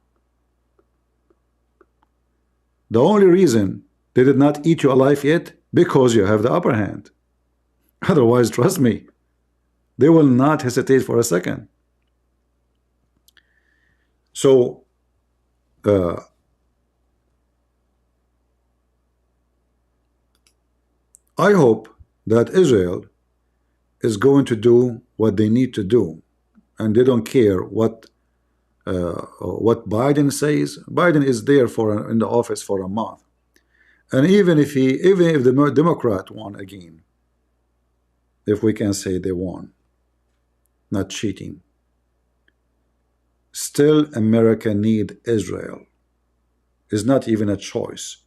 Speaker 1: The only reason they did not eat you alive yet, because you have the upper hand. Otherwise, trust me, they will not hesitate for a second. So I hope that Israel is going to do what they need to do, and they don't care what Biden says. Biden is there in the office for a month, and even if the Democrat won again, if we can say they won, not cheating, still America need Israel. It's not even a choice.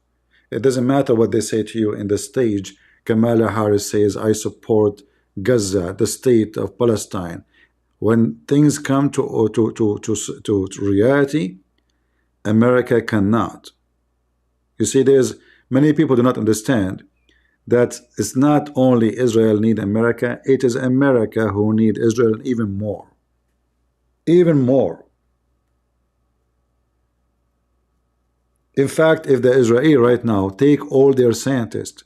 Speaker 1: It doesn't matter what they say to you in the stage. Kamala Harris says, I support Gaza, the state of Palestine. When things come to reality, America cannot. You see, there's many people do not understand that it's not only Israel need America, it is America who need Israel even more. even more. In fact, if the Israeli right now take all their scientists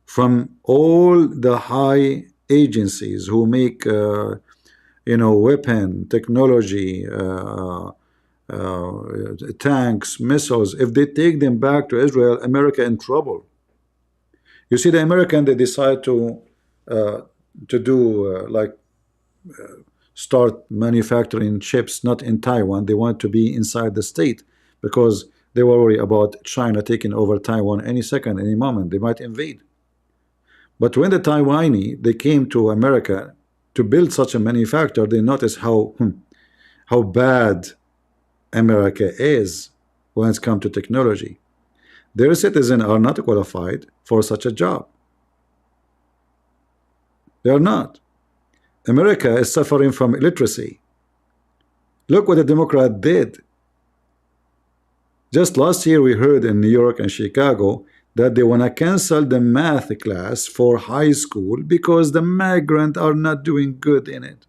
Speaker 1: from all the high agencies who make weapon technology, tanks, missiles, if they take them back to Israel, America in trouble. You see, the American, they decide uh, to do start manufacturing chips not in Taiwan. They want to be inside the state because they were worried about China taking over Taiwan any second, any moment. They might invade. But when the Taiwanese they came to America to build such a manufacturer, they noticed how bad America is when it's come to technology. Their citizens are not qualified for such a job. They are not. America is suffering from illiteracy. Look what the Democrat did. Just last year we heard in New York and Chicago that they want to cancel the math class for high school because the migrants are not doing good in it.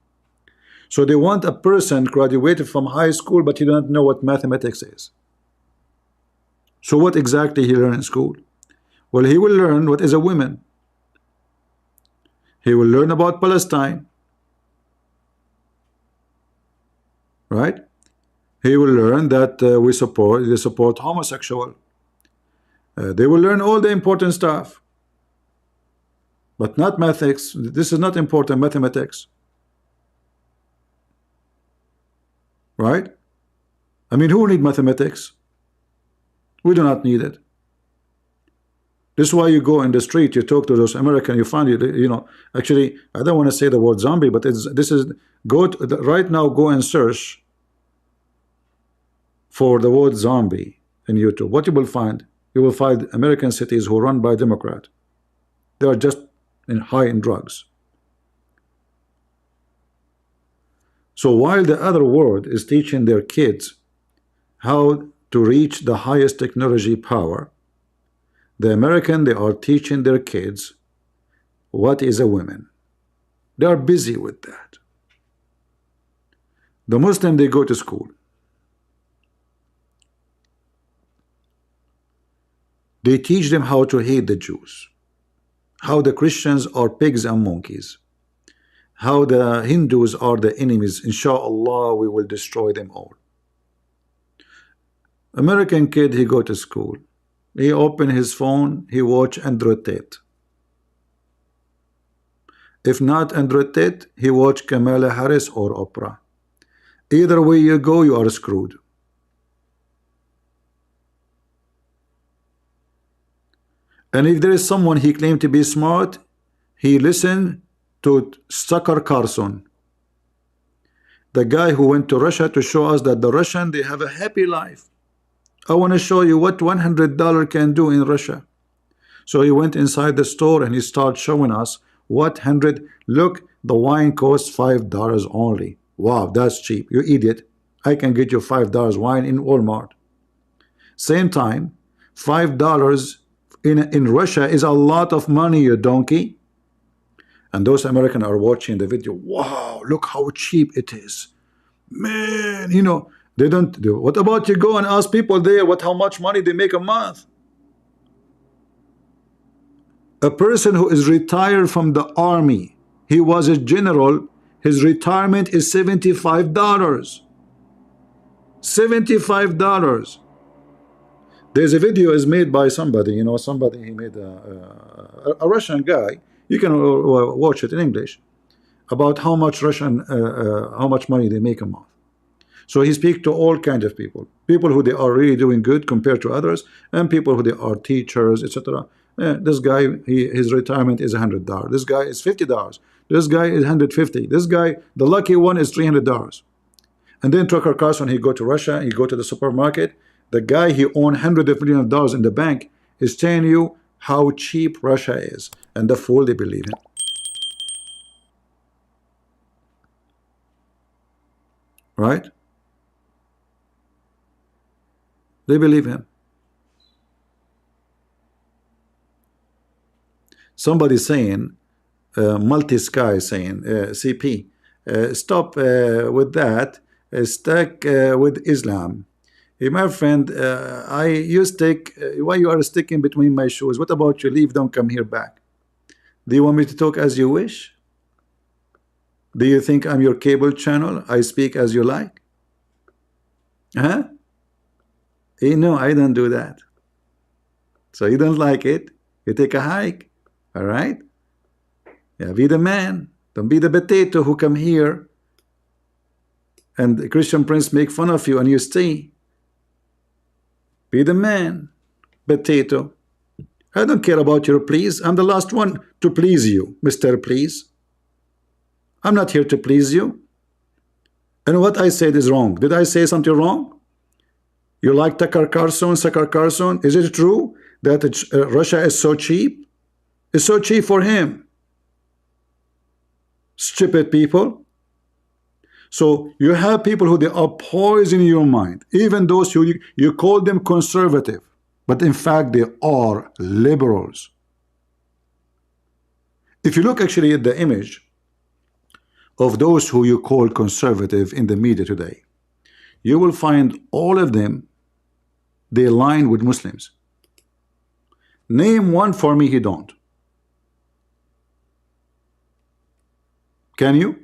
Speaker 1: So they want a person graduated from high school, but he don't know what mathematics is. So what exactly he learn in school? Well, he will learn what is a woman. He will learn about Palestine. Right? He will learn that they support homosexual. They will learn all the important stuff, but not mathematics. This is not important, mathematics. Right? I mean, who need mathematics? We do not need it. This is why you go in the street, you talk to those Americans, you find actually, I don't want to say the word zombie, but right now go and search for the word zombie in YouTube. What you will find? You will find American cities who are run by Democrat. They are just high in drugs. So while the other world is teaching their kids how to reach the highest technology power, the American, they are teaching their kids what is a woman. They are busy with that. The Muslim, they go to school. They teach them how to hate the Jews, how the Christians are pigs and monkeys, how the Hindus are the enemies. Inshallah, we will destroy them all. American kid, he go to school. He open his phone, he watch Andrew Tate. If not Andrew Tate, he watch Kamala Harris or Oprah. Either way you go, you are screwed. And if there is someone he claimed to be smart, he listened to Tucker Carlson, the guy who went to Russia to show us that the Russian, they have a happy life. I want to show you what $100 can do in Russia. So he went inside the store and he started showing us what 100. Look, the wine costs $5 only. Wow, that's cheap. You idiot. I can get you $5 wine in Walmart. Same time, $5 in Russia is a lot of money, you donkey. And those Americans are watching the video. Wow, look how cheap it is. Man, they don't do. What about you go and ask people there how much money they make a month? A person who is retired from the army, he was a general, his retirement is $75. $75. There's a video is made by somebody, somebody, he made a Russian guy. You can watch it in English about how much how much money they make a month. So he speaks to all kinds of people who they are really doing good compared to others, and people who they are teachers, etc. This guy, his retirement is $100. This guy is $50. This guy is $150. This guy, the lucky one, is $300. And then Tucker Carlson, he go to Russia, he go to the supermarket. The guy he owned hundreds of millions of dollars in the bank is telling you how cheap Russia is, and the fool, they believe him. Right? They believe him. Somebody saying, Multi-Sky saying, CP, stop with that. Stuck with Islam. Hey, my friend, why you are sticking between my shoes? What about you? Leave, don't come here back. Do you want me to talk as you wish? Do you think I'm your cable channel? I speak as you like? Huh? No, I don't do that. So you don't like it, you take a hike. All right? Yeah, be the man. Don't be the potato who come here and the Christian Prince make fun of you and you stay. Be the man, potato. I don't care about your please. I'm the last one to please you, Mr. Please. I'm not here to please you. And what I said is wrong. Did I say something wrong? You like Tucker Carlson? Is it true that Russia is so cheap? It's so cheap for him. Stupid people. So you have people who they are poisoning your mind, even those who you call them conservative, but in fact they are liberals. If you look actually at the image of those who you call conservative in the media today, you will find all of them, they align with Muslims. Name one for me he don't. Can you?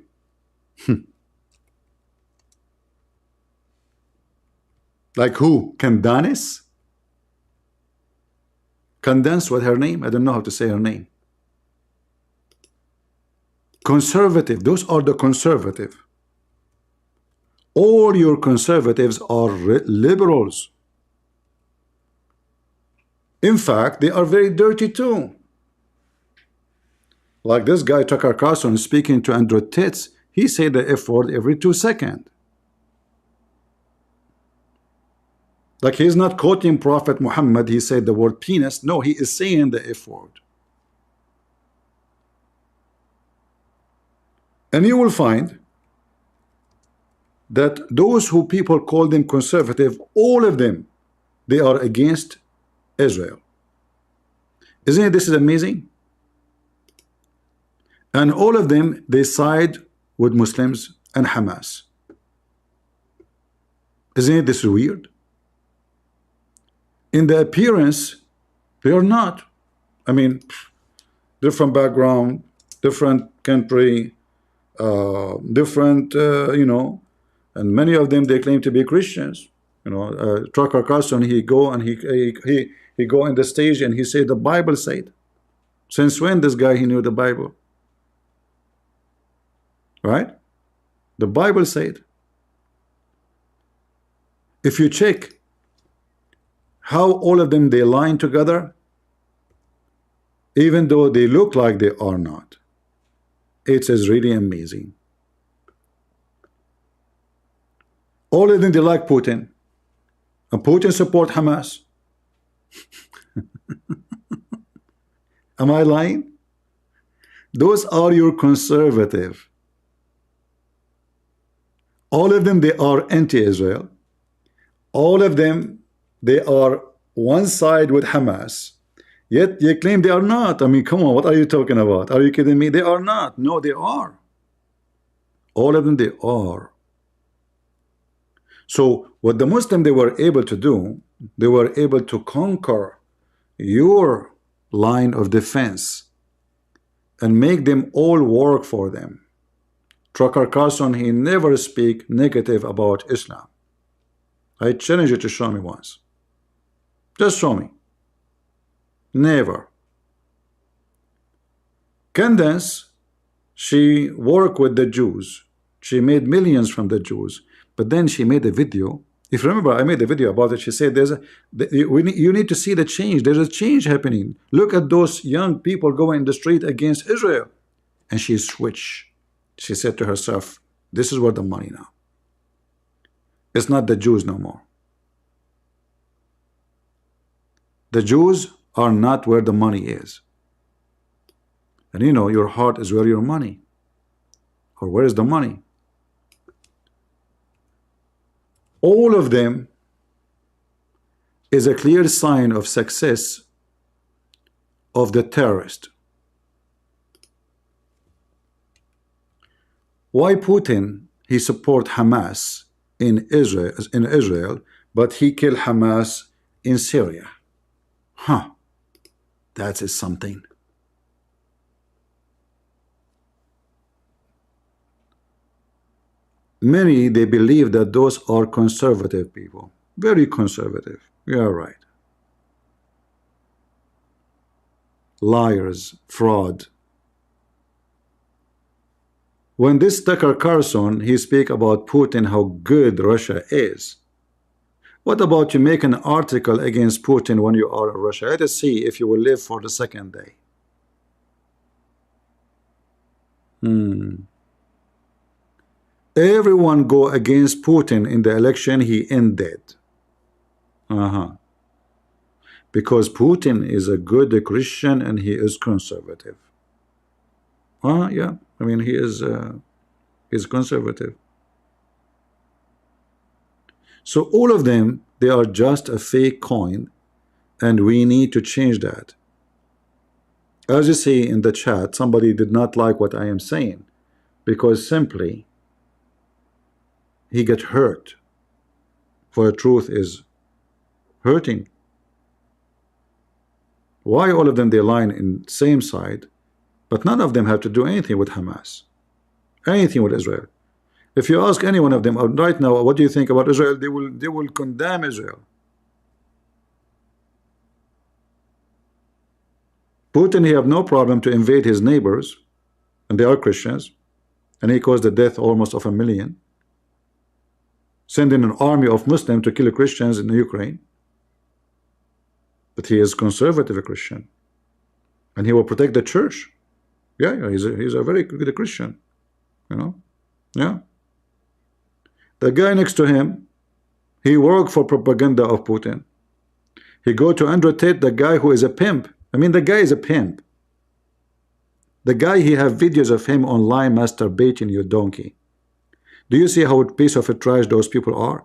Speaker 1: Like who? Candace? Candace, what her name? I don't know how to say her name. Conservative, those are the conservative. All your conservatives are liberals. In fact, they are very dirty too. Like this guy Tucker Carlson speaking to Andrew Tate, he said the F word every 2 seconds. Like he's not quoting Prophet Muhammad, he said the word penis. No, he is saying the F word. And you will find that those who people call them conservative, all of them, they are against Israel. Isn't it this is amazing? And all of them, they side with Muslims and Hamas. Isn't it this weird? In the appearance, they are not. I mean, different background, different country, different, you know, and many of them, they claim to be Christians. You know, Tucker Carlson, he go and he go in the stage and he said the Bible said. Since when this guy, he knew the Bible? Right? The Bible said. If you check how all of them, they line together, even though they look like they are not. It is really amazing. All of them, they like Putin. And Putin support Hamas. Am I lying? Those are your conservative. All of them, they are anti-Israel. All of them, they are one side with Hamas. Yet you claim they are not. I mean, come on, what are you talking about? Are you kidding me? They are not. No, they are. All of them, they are. So what the Muslim, they were able to do, they were able to conquer your line of defense and make them all work for them. Tucker Carlson, he never speak negative about Islam. I challenge you to show me once. Just show me. Never. Candace, she worked with the Jews. She made millions from the Jews. But then she made a video. If you remember, I made a video about it. She said, you need to see the change. There's a change happening. Look at those young people going in the street against Israel. And she switched. She said to herself, this is where the money now. It's not the Jews no more. The Jews are not where the money is. And you know, your heart is where your money. Or where is the money? All of them is a clear sign of success of the terrorist. Why Putin he support Hamas in Israel, but he kill Hamas in Syria? Huh? That is something. Many they believe that those are conservative people, very conservative. You are right. Liars, fraud. When this Tucker Carlson, he speak about Putin, how good Russia is. What about you make an article against Putin when you are in Russia? Let us see if you will live for the second day. Everyone go against Putin in the election, he ended. Because Putin is a good Christian and he is conservative. Yeah, I mean he's conservative. So all of them, they are just a fake coin, and we need to change that. As you see in the chat, somebody did not like what I am saying because simply he get hurt, for the truth is hurting. Why all of them they line in same side, but none of them have to do anything with Hamas, anything with Israel? If you ask any one of them right now, what do you think about Israel? They will condemn Israel. Putin, he have no problem to invade his neighbors, and they are Christians, and he caused the death almost of 1 million, sending an army of Muslims to kill Christians in Ukraine. But he is conservative Christian, and he will protect the church. Yeah, he's a very good Christian, you know. Yeah. The guy next to him, he worked for propaganda of Putin. He go to Andrew Tate, the guy who is a pimp. I mean, the guy is a pimp. The guy, he have videos of him online masturbating, you donkey. Do you see how a piece of a trash those people are?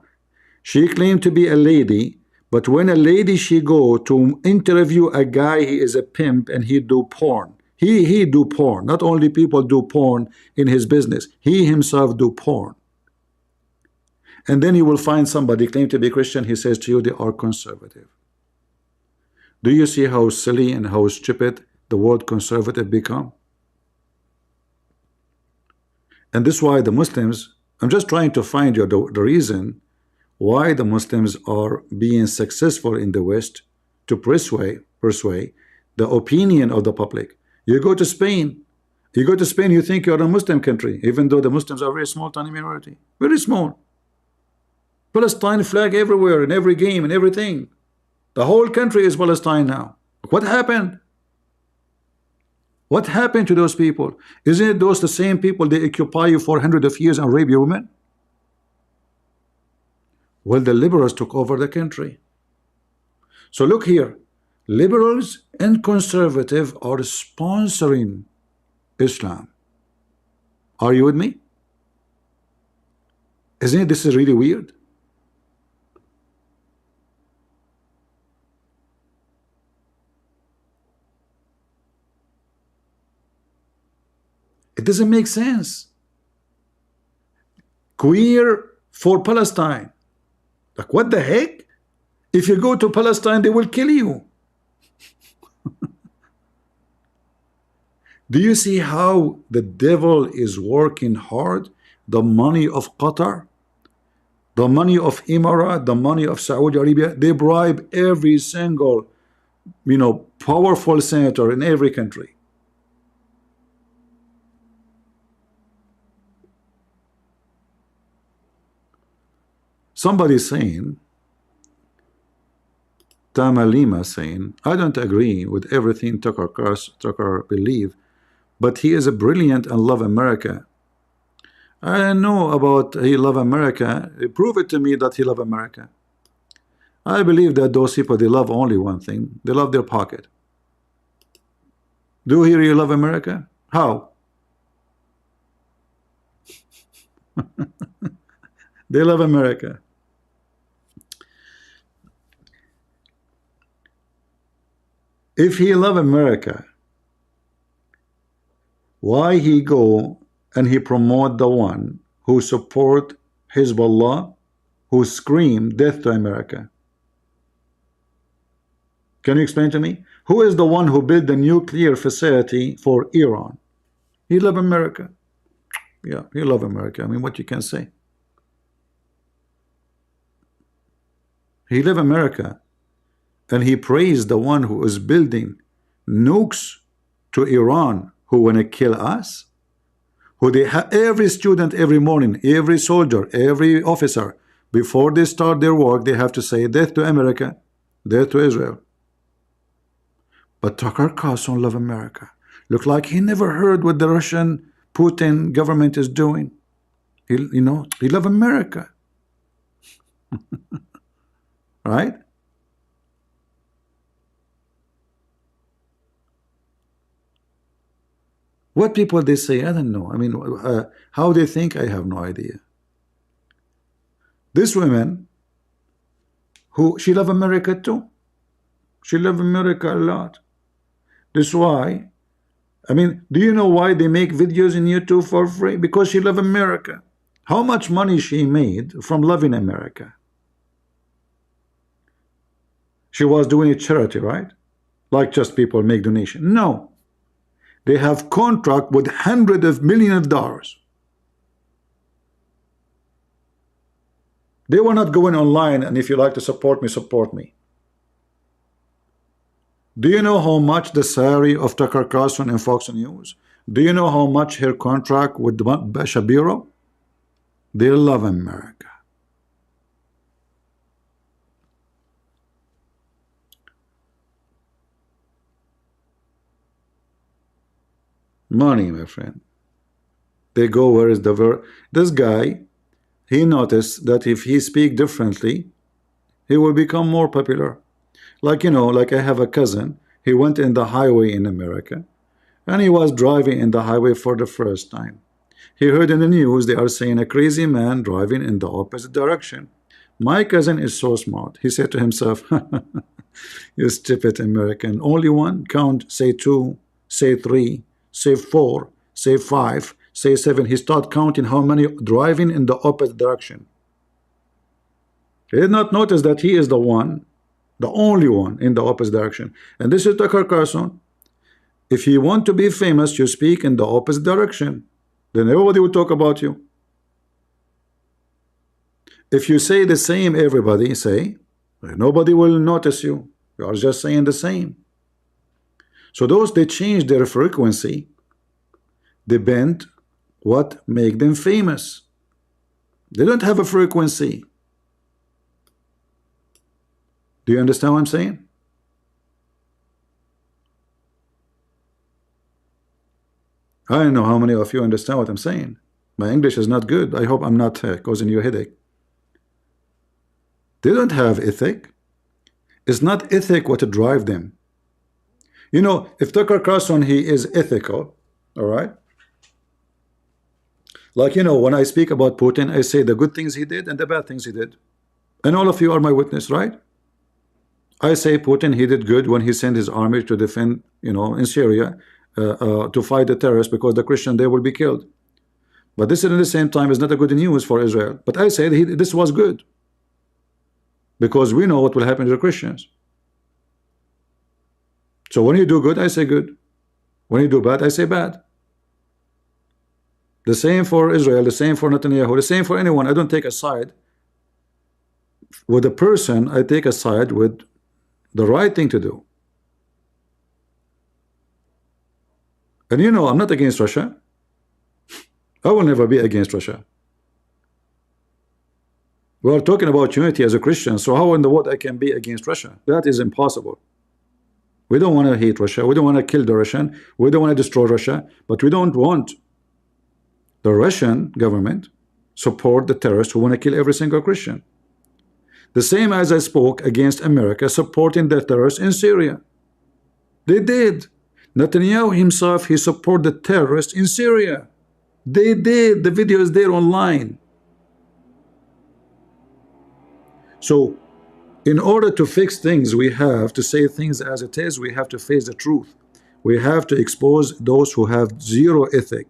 Speaker 1: She claimed to be a lady, but when a lady she go to interview a guy, he is a pimp and he do porn. He do porn. Not only people do porn in his business, he himself do porn. And then you will find somebody claim to be Christian, he says to you they are conservative. Do you see how silly and how stupid the word conservative become? And this is why the Muslims, I'm just trying to find you the reason why the Muslims are being successful in the West to persuade the opinion of the public. You go to Spain, you think you're a Muslim country, even though the Muslims are very small, tiny minority, very small. Palestine flag everywhere, in every game, and everything. The whole country is Palestine now. What happened? What happened to those people? Isn't it those the same people they occupy you for hundreds of years and rape your women? Well, the liberals took over the country. So look here, liberals and conservative are sponsoring Islam. Are you with me? Isn't it this is really weird? It doesn't make sense. Queer for Palestine. Like, what the heck? If you go to Palestine, they will kill you. Do you see how the devil is working hard? The money of Qatar, the money of Emirates, the money of Saudi Arabia, they bribe every single, powerful senator in every country. Somebody saying, Tamalima saying, I don't agree with everything Tucker believe, but he is a brilliant and love America. I know about he love America. Prove it to me that he love America. I believe that those people, they love only one thing. They love their pocket. Do you love America? How? They love America. If he love America, why he go and he promote the one who support Hizbullah, who scream death to America. Can you explain to me? Who is the one who built the nuclear facility for Iran? He love America. Yeah, he love America. I mean, what you can say? He love America, and he praised the one who is building nukes to Iran, who want to kill us. Who they have every student every morning, every soldier, every officer, before they start their work, they have to say death to America, death to Israel. But Tucker Carlson love America. Look like he never heard what the Russian Putin government is doing. He love America. Right? What people they say, I don't know. I mean, how they think, I have no idea. This woman, she love America too. She love America a lot. That's why, I mean, do you know why they make videos in YouTube for free? Because she love America. How much money she made from loving America? She was doing a charity, right? Like just people make donation. No. They have contract with hundreds of millions of dollars. They were not going online and if you like to support me, support me. Do you know how much the salary of Tucker Carlson and Fox News? Do you know how much her contract with Shapiro? They love America. Money, my friend. They go where is the verb. This guy, he noticed that if he speak differently, he will become more popular. Like, like I have a cousin, he went in the highway in America, and he was driving in the highway for the first time. He heard in the news they are saying a crazy man driving in the opposite direction. My cousin is so smart. He said to himself, you stupid American, only one, count, say 2, say 3, say 4, say 5, say 7. He started counting how many driving in the opposite direction. He did not notice that he is the one, the only one in the opposite direction. And this is Tucker Carlson. If you want to be famous, you speak in the opposite direction. Then everybody will talk about you. If you say the same, everybody say, nobody will notice you. You are just saying the same. So those, they change their frequency. They bend what make them famous. They don't have a frequency. Do you understand what I'm saying? I don't know how many of you understand what I'm saying. My English is not good. I hope I'm not causing you a headache. They don't have ethic. It's not ethic what to drive them. If Tucker Carlson, he is ethical, all right? Like, when I speak about Putin, I say the good things he did and the bad things he did. And all of you are my witness, right? I say Putin, he did good when he sent his army to defend, in Syria, to fight the terrorists because the Christian there will be killed. But this at the same time is not a good news for Israel. But I say this was good because we know what will happen to the Christians. So when you do good, I say good. When you do bad, I say bad. The same for Israel, the same for Netanyahu, the same for anyone. I don't take a side with a person. I take a side with the right thing to do. And I'm not against Russia. I will never be against Russia. We are talking about unity as a Christian, so how in the world I can be against Russia? That is impossible. We don't want to hate Russia. We don't want to kill the Russian. We don't want to destroy Russia. But we don't want the Russian government support the terrorists who want to kill every single Christian. The same as I spoke against America supporting the terrorists in Syria. They did. Netanyahu himself, he supported the terrorists in Syria. They did. The video is there online. So in order to fix things, we have to say things as it is. We have to face the truth. We have to expose those who have zero ethic.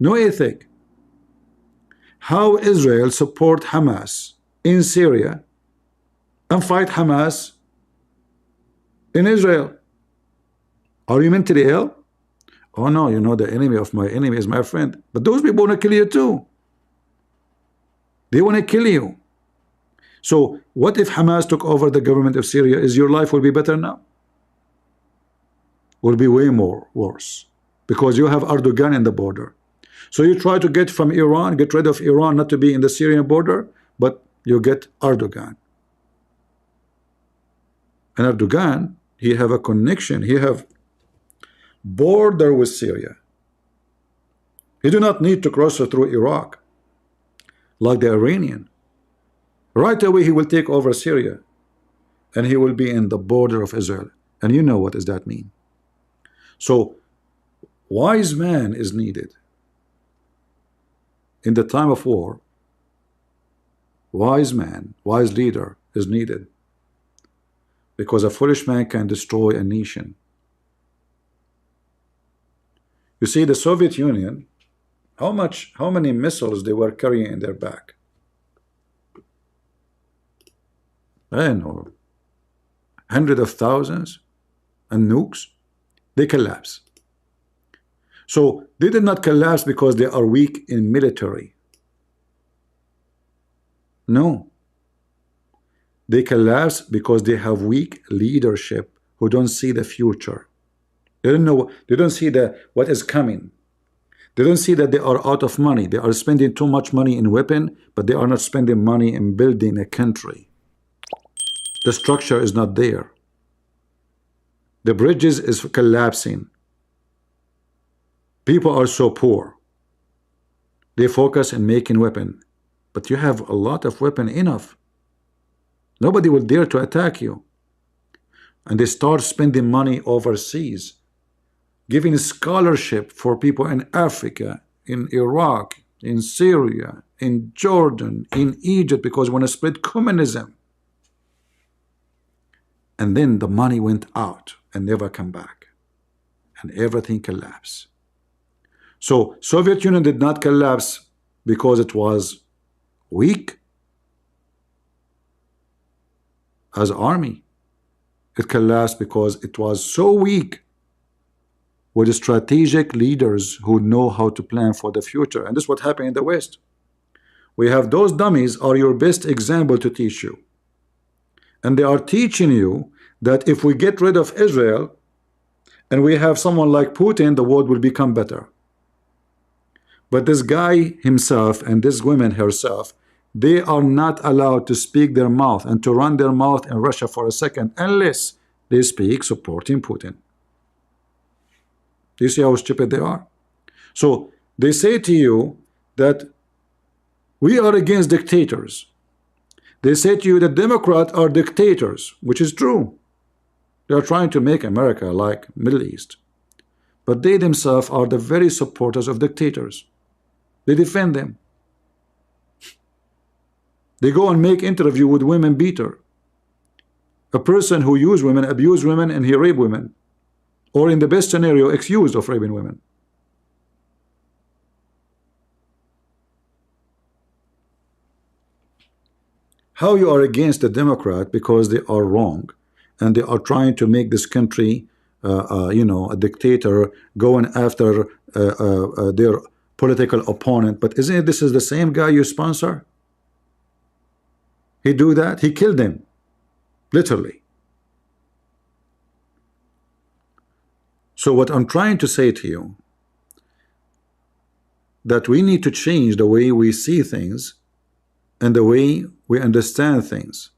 Speaker 1: no ethic. How Israel support Hamas in Syria and fight Hamas in Israel? Are you mentally ill? Oh no, you know, the enemy of my enemy is my friend. But those people want to kill you too. They want to kill you. So what if Hamas took over the government of Syria? Is your life will be better now? Will be way more worse, because you have Erdogan in the border. So you try to get from Iran, get rid of Iran, not to be in the Syrian border, but you get Erdogan. And Erdogan, he have a connection, he have border with Syria. He do not need to cross through Iraq like the Iranian. Right away he will take over Syria, and he will be in the border of Israel. And you know what does that mean? So wise man is needed in the time of war. Wise man, wise leader is needed, because a foolish man can destroy a nation. You see, the Soviet Union, how many missiles they were carrying in their back? I don't know, hundreds of thousands, and nukes. They collapse. So they did not collapse because they are weak in military. No. They collapse because they have weak leadership who don't see the future. They don't know, they don't see what is coming. They don't see that they are out of money. They are spending too much money in weapon, but they are not spending money in building a country. The structure is not there. The bridges is collapsing. People are so poor. They focus on making weapon, but you have a lot of weapon enough. Nobody will dare to attack you. And they start spending money overseas, giving scholarship for people in Africa, in Iraq, in Syria, in Jordan, in Egypt, because they want to spread communism. And then the money went out and never come back, and everything collapsed. So Soviet Union did not collapse because it was weak as army. It collapsed because it was so weak with strategic leaders who know how to plan for the future. And this is what happened in the West. We have those dummies are your best example to teach you. And they are teaching you that if we get rid of Israel and we have someone like Putin, the world will become better. But this guy himself and this woman herself, they are not allowed to speak their mouth and to run their mouth in Russia for a second unless they speak supporting Putin. Do you see how stupid they are? So they say to you that we are against dictators. They say to you that Democrats are dictators, which is true. They are trying to make America like Middle East. But they themselves are the very supporters of dictators. They defend them. They go and make interview with women beater. A person who use women, abuse women, and he rape women. Or in the best scenario, accused of raping women. How you are against the Democrat because they are wrong and they are trying to make this country you know, a dictator going after their political opponent. But isn't it this is the same guy you sponsor? He do that? He killed them, literally. So what I'm trying to say to you, that we need to change the way we see things and the way we understand things.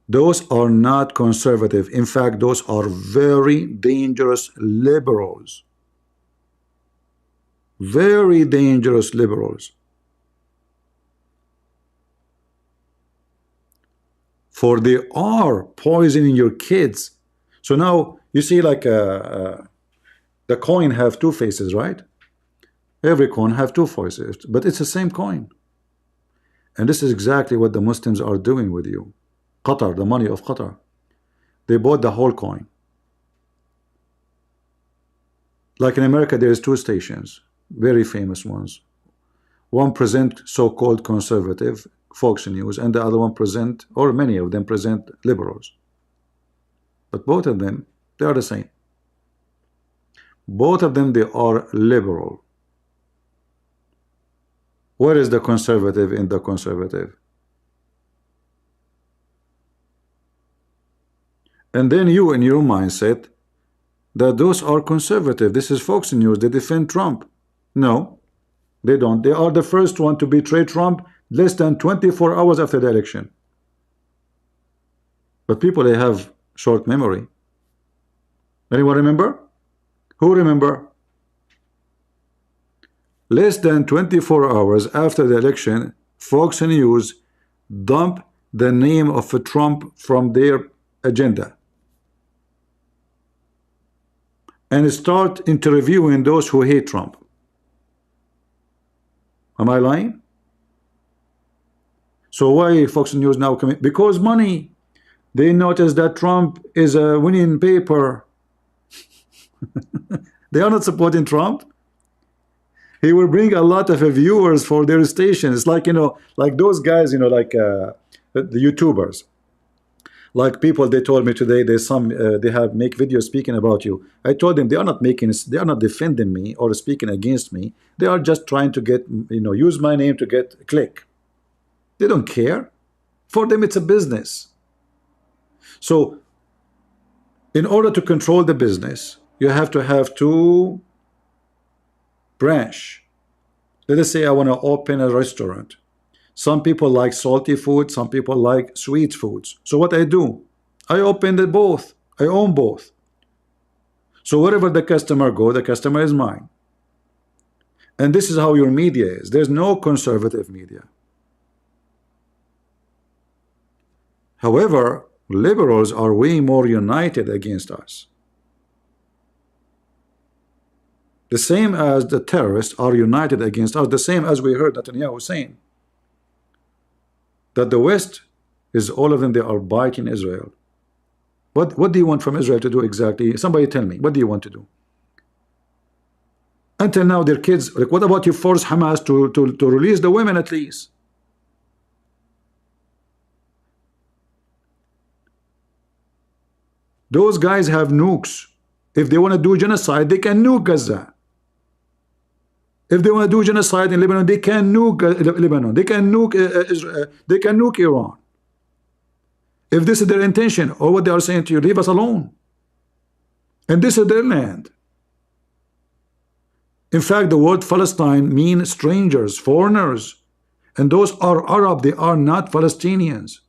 Speaker 1: Those are not conservative. In fact, those are very dangerous liberals. Very dangerous liberals. For they are poisoning your kids. So now you see, like the coin have two faces, right? Every coin have two faces, but it's the same coin. And this is exactly what the Muslims are doing with you. Qatar, the money of Qatar, they bought the whole coin. Like in America, there is two stations. very famous ones. One present so-called conservative, Fox News, and the other one present, or many of them present, liberals. But both of them, they are the same. Both of them, they are liberal. Where is the conservative in the conservative? And then you, in your mindset, that those are conservative. This is Fox News. They defend Trump. No, they don't. They are the first one to betray Trump less than 24 hours after the election. But people, they have short memory. Anyone remember? Who remember? Less than 24 hours after the election, Fox News dumped the name of Trump from their agenda and start interviewing those who hate Trump. Am I lying? So why Fox News now coming? Because money. They notice that Trump is a winning paper. They are not supporting Trump. He will bring a lot of viewers for their station. It's like, you know, like those guys, you know, like the YouTubers. Like people, they told me today, there's some they have make videos speaking about you. I told them they are not defending me or speaking against me. They are just trying to get, you know, use my name to get a click. They don't care. For them, it's a business. So in order to control the business, you have to have two branch. Let us say I want to open a restaurant. Some people like salty food, some people like sweet foods. So what I do, I open the both. I own both. So wherever the customer go, the customer is mine. And this is how your media is. There's no conservative media. However, liberals are way more united against us. The same as the terrorists are united against us, the same as we heard Netanyahu saying that the West is, all of them, they are biting Israel. What do you want from Israel to do exactly? Somebody tell me, what do you want to do? Until now, their kids, like, what about you force Hamas to release the women at least? Those guys have nukes. If they want to do genocide, they can nuke Gaza. If they want to do genocide in Lebanon, they can nuke Lebanon. They can nuke Israel. They can nuke Iran. If this is their intention, or what they are saying to you, leave us alone. And this is their land. In fact, the word Palestine means strangers, foreigners. And those are Arab. They are not Palestinians.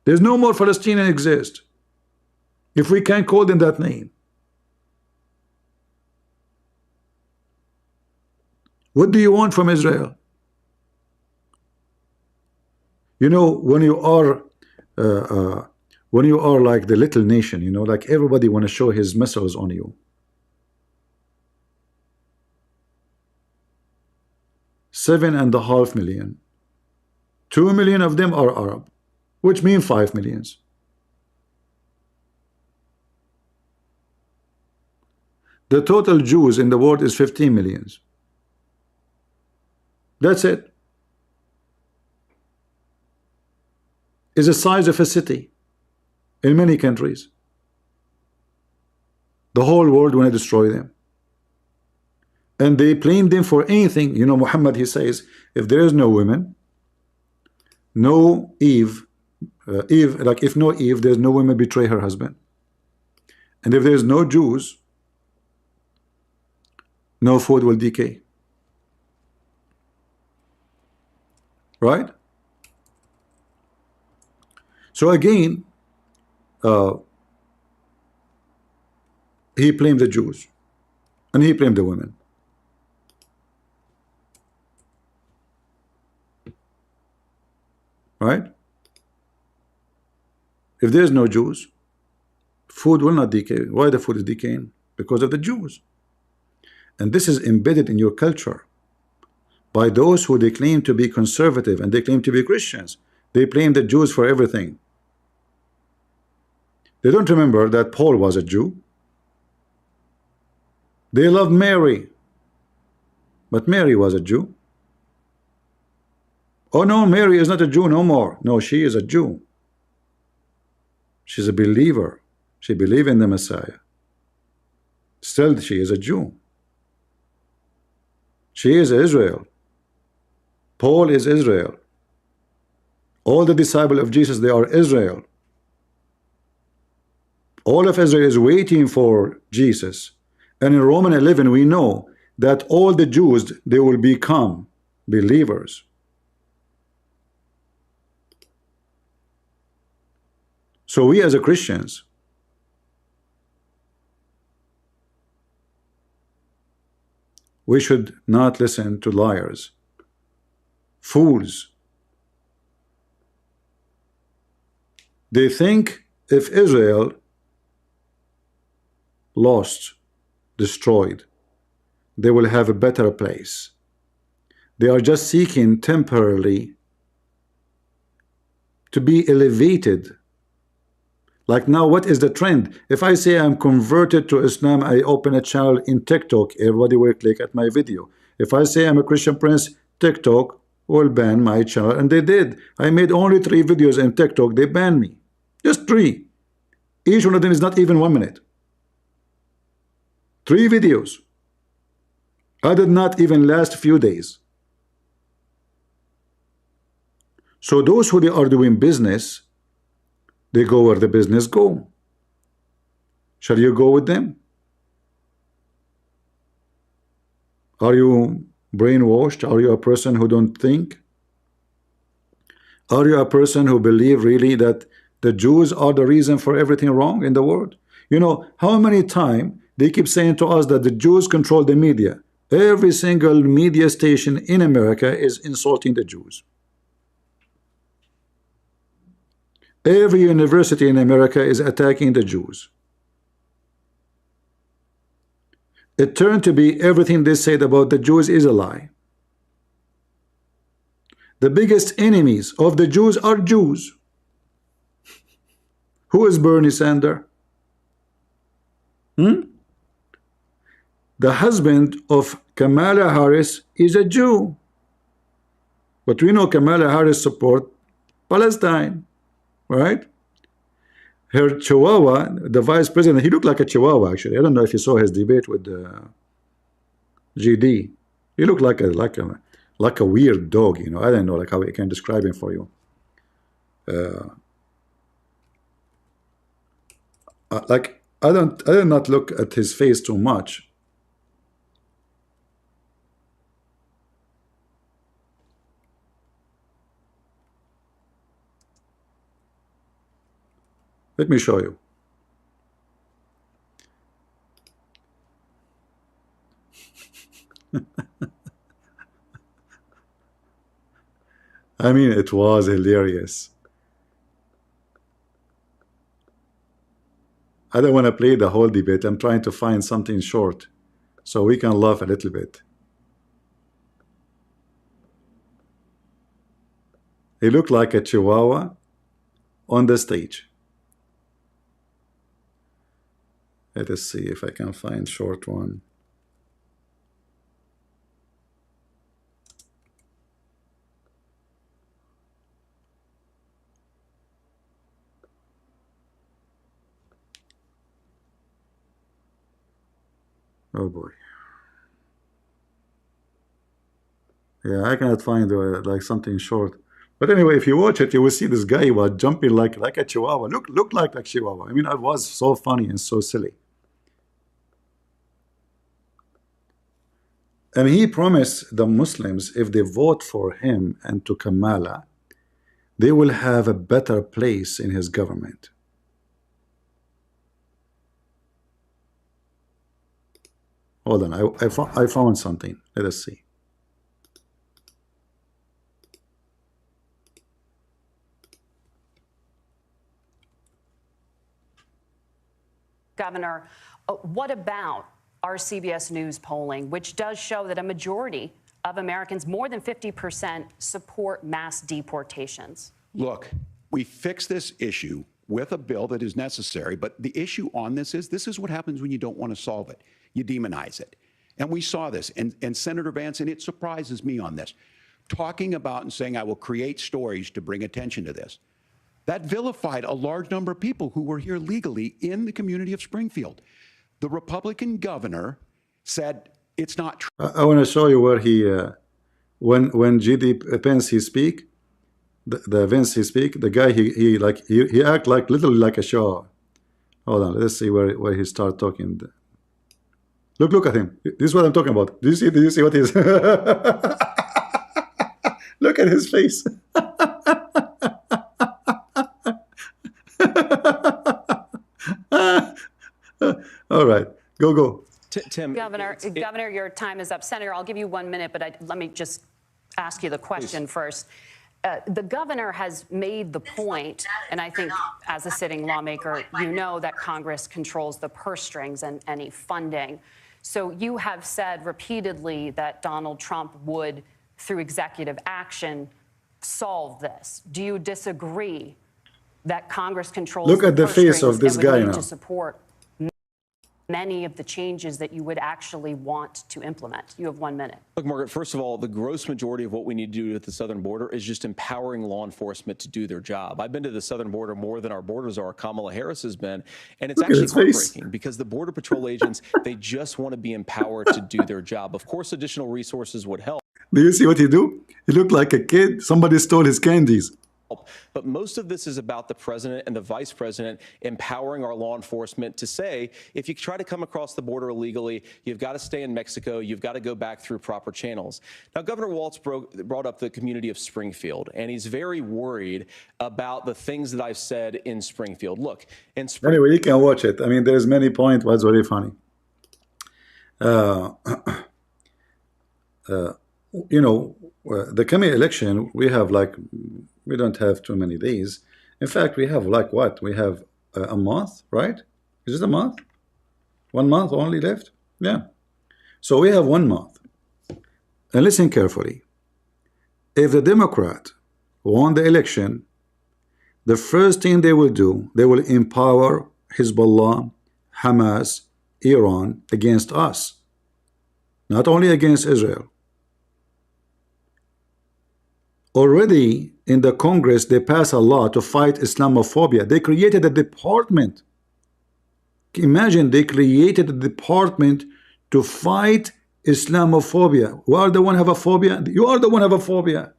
Speaker 1: There's no more Palestinian exist, if we can't call them that name. What do you want from Israel? You know, when you are like the little nation, you know, like everybody want to show his missiles on you. 7.5 million. 2 million of them are Arab, which means 5 millions. The total Jews in the world is 15 millions. That's it. Is the size of a city in many countries. The whole world want to destroy them. And they blame them for anything. You know, Muhammad, he says, if there is no women, no Eve, like if no Eve, there's no woman betray her husband. And if there's no Jews, no food will decay. Right? So again, he blamed the Jews and he blamed the women. Right? If there's no Jews, food will not decay. Why the food is decaying? Because of the Jews. And this is embedded in your culture by those who they claim to be conservative and they claim to be Christians. They blame the Jews for everything. They don't remember that Paul was a Jew. They loved Mary. But Mary was a Jew. Oh no, Mary is not a Jew no more. No, she is a Jew. She's a believer. She believes in the Messiah. Still, she is a Jew. She is Israel. Paul is Israel. All the disciples of Jesus, they are Israel. All of Israel is waiting for Jesus. And in Romans 11, we know that all the Jews, they will become believers. So we as a Christians, we should not listen to liars, fools. They think if Israel lost, destroyed, they will have a better place. They are just seeking temporarily to be elevated. Like now, what is the trend? If I say I'm converted to Islam, I open a channel in TikTok, everybody will click at my video. If I say I'm a Christian Prince, TikTok will ban my channel, and they did. I made only 3 videos in TikTok, they banned me. Just 3. Each one of them is not even 1 minute. 3 videos. I did not even last a few days. So those who they are doing business, they go where the business go. Shall you go with them? Are you brainwashed? Are you a person who don't think? Are you a person who believe really that the Jews are the reason for everything wrong in the world? You know, how many times they keep saying to us that the Jews control the media. Every single media station in America is insulting the Jews. Every university in America is attacking the Jews. It turned to be everything they said about the Jews is a lie. The biggest enemies of the Jews are Jews. Who is Bernie Sanders? The husband of Kamala Harris is a Jew. But we know Kamala Harris support Palestine, right? Her chihuahua, the vice president, he looked like a chihuahua actually. I don't know if you saw his debate with GD. He looked like a weird dog, you know. I don't know like how I can describe him for you. Like I did not look at his face too much. Let me show you. I mean, it was hilarious. I don't want to play the whole debate. I'm trying to find something short so we can laugh a little bit. He looked like a chihuahua on the stage. Let us see if I can find short one. Oh boy. Yeah, I cannot find like something short. But anyway, if you watch it, you will see this guy was jumping like a chihuahua. Look like a chihuahua. I mean, it was so funny and so silly. And he promised the Muslims if they vote for him and to Kamala, they will have a better place in his government. Hold on, I found something. Let us see.
Speaker 3: Governor, what about our CBS News polling, which does show that a majority of Americans, more than 50%, support mass deportations?
Speaker 4: Look, we fix this issue with a bill that is necessary, but the issue on this is what happens when you don't want to solve it. You demonize it. And we saw this. And Senator Vance, and it surprises me on this, talking about and saying, I will create stories to bring attention to this. That vilified a large number of people who were here legally in the community of Springfield. The Republican governor said it's not true.
Speaker 1: I want to show you where he, when G.D. Pence he speak, the Vance he speak, the guy he act like literally like a show. Hold on, let's see where he start talking. Look at him. This is what I'm talking about. Do you see what he's? Look at his face. All right, go.
Speaker 5: Tim,
Speaker 3: Governor, your time is up. Senator, I'll give you 1 minute, but let me just ask you the question first. The governor has made the point, and I think as a sitting lawmaker, you know that Congress controls the purse strings and any funding. So you have said repeatedly that Donald Trump would, through executive action, solve this. Do you disagree that Congress controls
Speaker 1: Look at the
Speaker 3: purse
Speaker 1: face
Speaker 3: strings
Speaker 1: of this
Speaker 3: and would
Speaker 1: guy
Speaker 3: need
Speaker 1: now.
Speaker 3: to support many of the changes that you would actually want to implement? You have 1 minute.
Speaker 5: look, Margaret, first of all, the gross majority of what we need to do at the southern border is just empowering law enforcement to do their job. I've been to the southern border more than our borders are. Kamala Harris has been. And it's
Speaker 1: Look at
Speaker 5: actually
Speaker 1: his face.
Speaker 5: heartbreaking because the Border Patrol agents, they just want to be empowered to do their job. Of course, additional resources would help.
Speaker 1: Do you see what he do? He looked like a kid. Somebody stole his candies.
Speaker 5: But most of this is about the president and the vice president empowering our law enforcement to say, if you try to come across the border illegally, you've got to stay in Mexico, you've got to go back through proper channels. Now, Governor Walz brought up the community of Springfield, and he's very worried about the things that I've said in Springfield. Look, in Springfield.
Speaker 1: Anyway, you can watch it. I mean, there's many points. Was very funny. You know, the coming election, we don't have too many days. In fact, we have like what? We have a month, right? Is it a month? 1 month only left? Yeah. So we have 1 month. And listen carefully. If the Democrat won the election, the first thing they will do, they will empower Hizbullah, Hamas, Iran against us. Not only against Israel. Already in the Congress, they passed a law to fight Islamophobia. They created a department. Imagine they created a department to fight Islamophobia. We are the one who have a phobia. You are the one who have a phobia.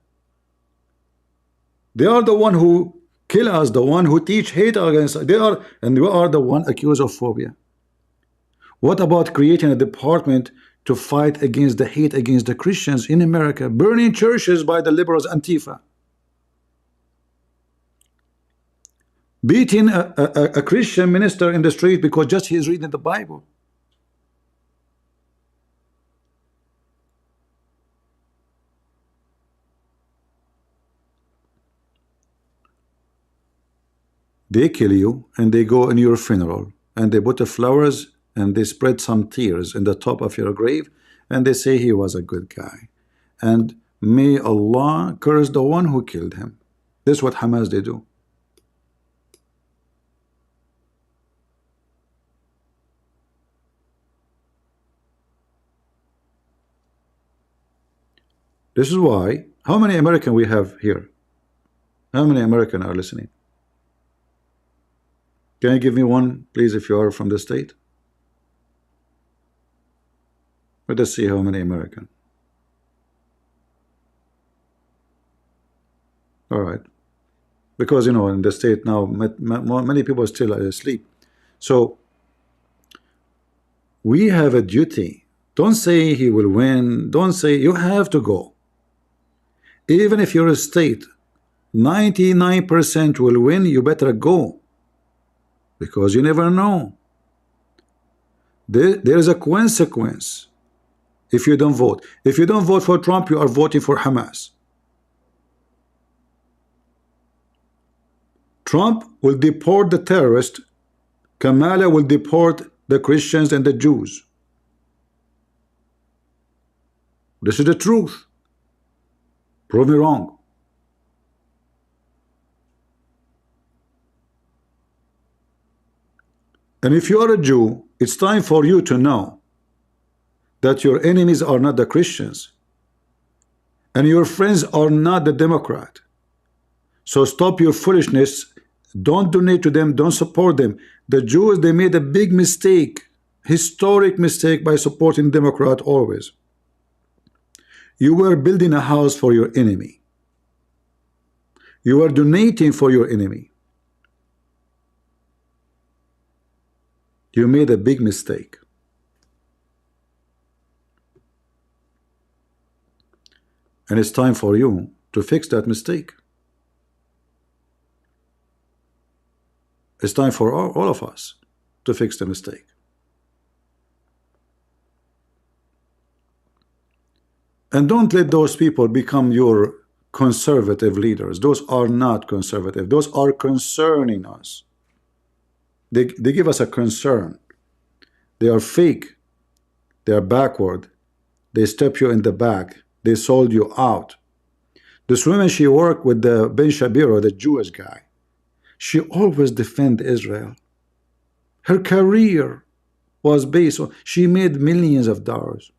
Speaker 1: They are the one who kill us, the one who teach hate against us. They are, and we are the one accused of phobia. What about creating a department to fight against the hate against the Christians in America, burning churches by the liberals, Antifa, beating a Christian minister in the street because just he is reading the Bible? They kill you and they go in your funeral and they put the flowers and they spread some tears in the top of your grave, and they say he was a good guy. And may Allah curse the one who killed him. This is what Hamas they do. This is why, how many Americans we have here? How many Americans are listening? Can you give me one, please, if you are from the state? Let us see how many American. All right. Because, you know, in the state now, many people are still asleep. So, we have a duty. Don't say he will win. Don't say, you have to go. Even if you're a state, 99% will win, you better go. Because you never know. There is a consequence. If you don't vote. If you don't vote for Trump, you are voting for Hamas. Trump will deport the terrorists. Kamala will deport the Christians and the Jews. This is the truth. Prove me wrong. And if you are a Jew, it's time for you to know that your enemies are not the Christians and your friends are not the Democrat. So stop your foolishness. Don't donate to them. Don't support them. The Jews, they made a big mistake, historic mistake, by supporting Democrat always. You were building a house for your enemy. You were donating for your enemy. You made a big mistake. And it's time for you to fix that mistake. It's time for all of us to fix the mistake. And don't let those people become your conservative leaders. Those are not conservative. Those are concerning us. They give us a concern. They are fake. They are backward. They step you in the back. They sold you out. This woman, she worked with the Ben Shapiro, the Jewish guy. She always defended Israel. Her career was based on, she made millions of dollars.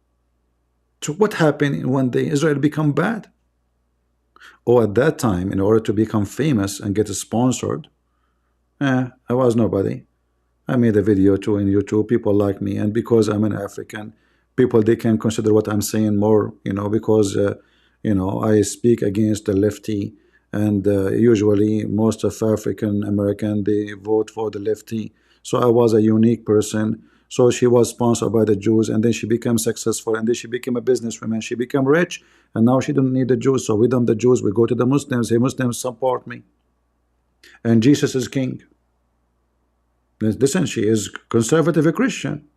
Speaker 1: So what happened in one day? Israel become bad. Oh, at that time, in order to become famous and get sponsored, I was nobody. I made a video too in YouTube. People like me, and because I'm an African, people, they can consider what I'm saying more, because I speak against the lefty, and usually most of African American, they vote for the lefty. So I was a unique person. So she was sponsored by the Jews, and then she became successful, and then she became a businesswoman. She became rich, and now she don't need the Jews. So we don't the Jews. We go to the Muslims. Hey, Muslims, support me. And Jesus is king. Listen, she is conservative, a Christian.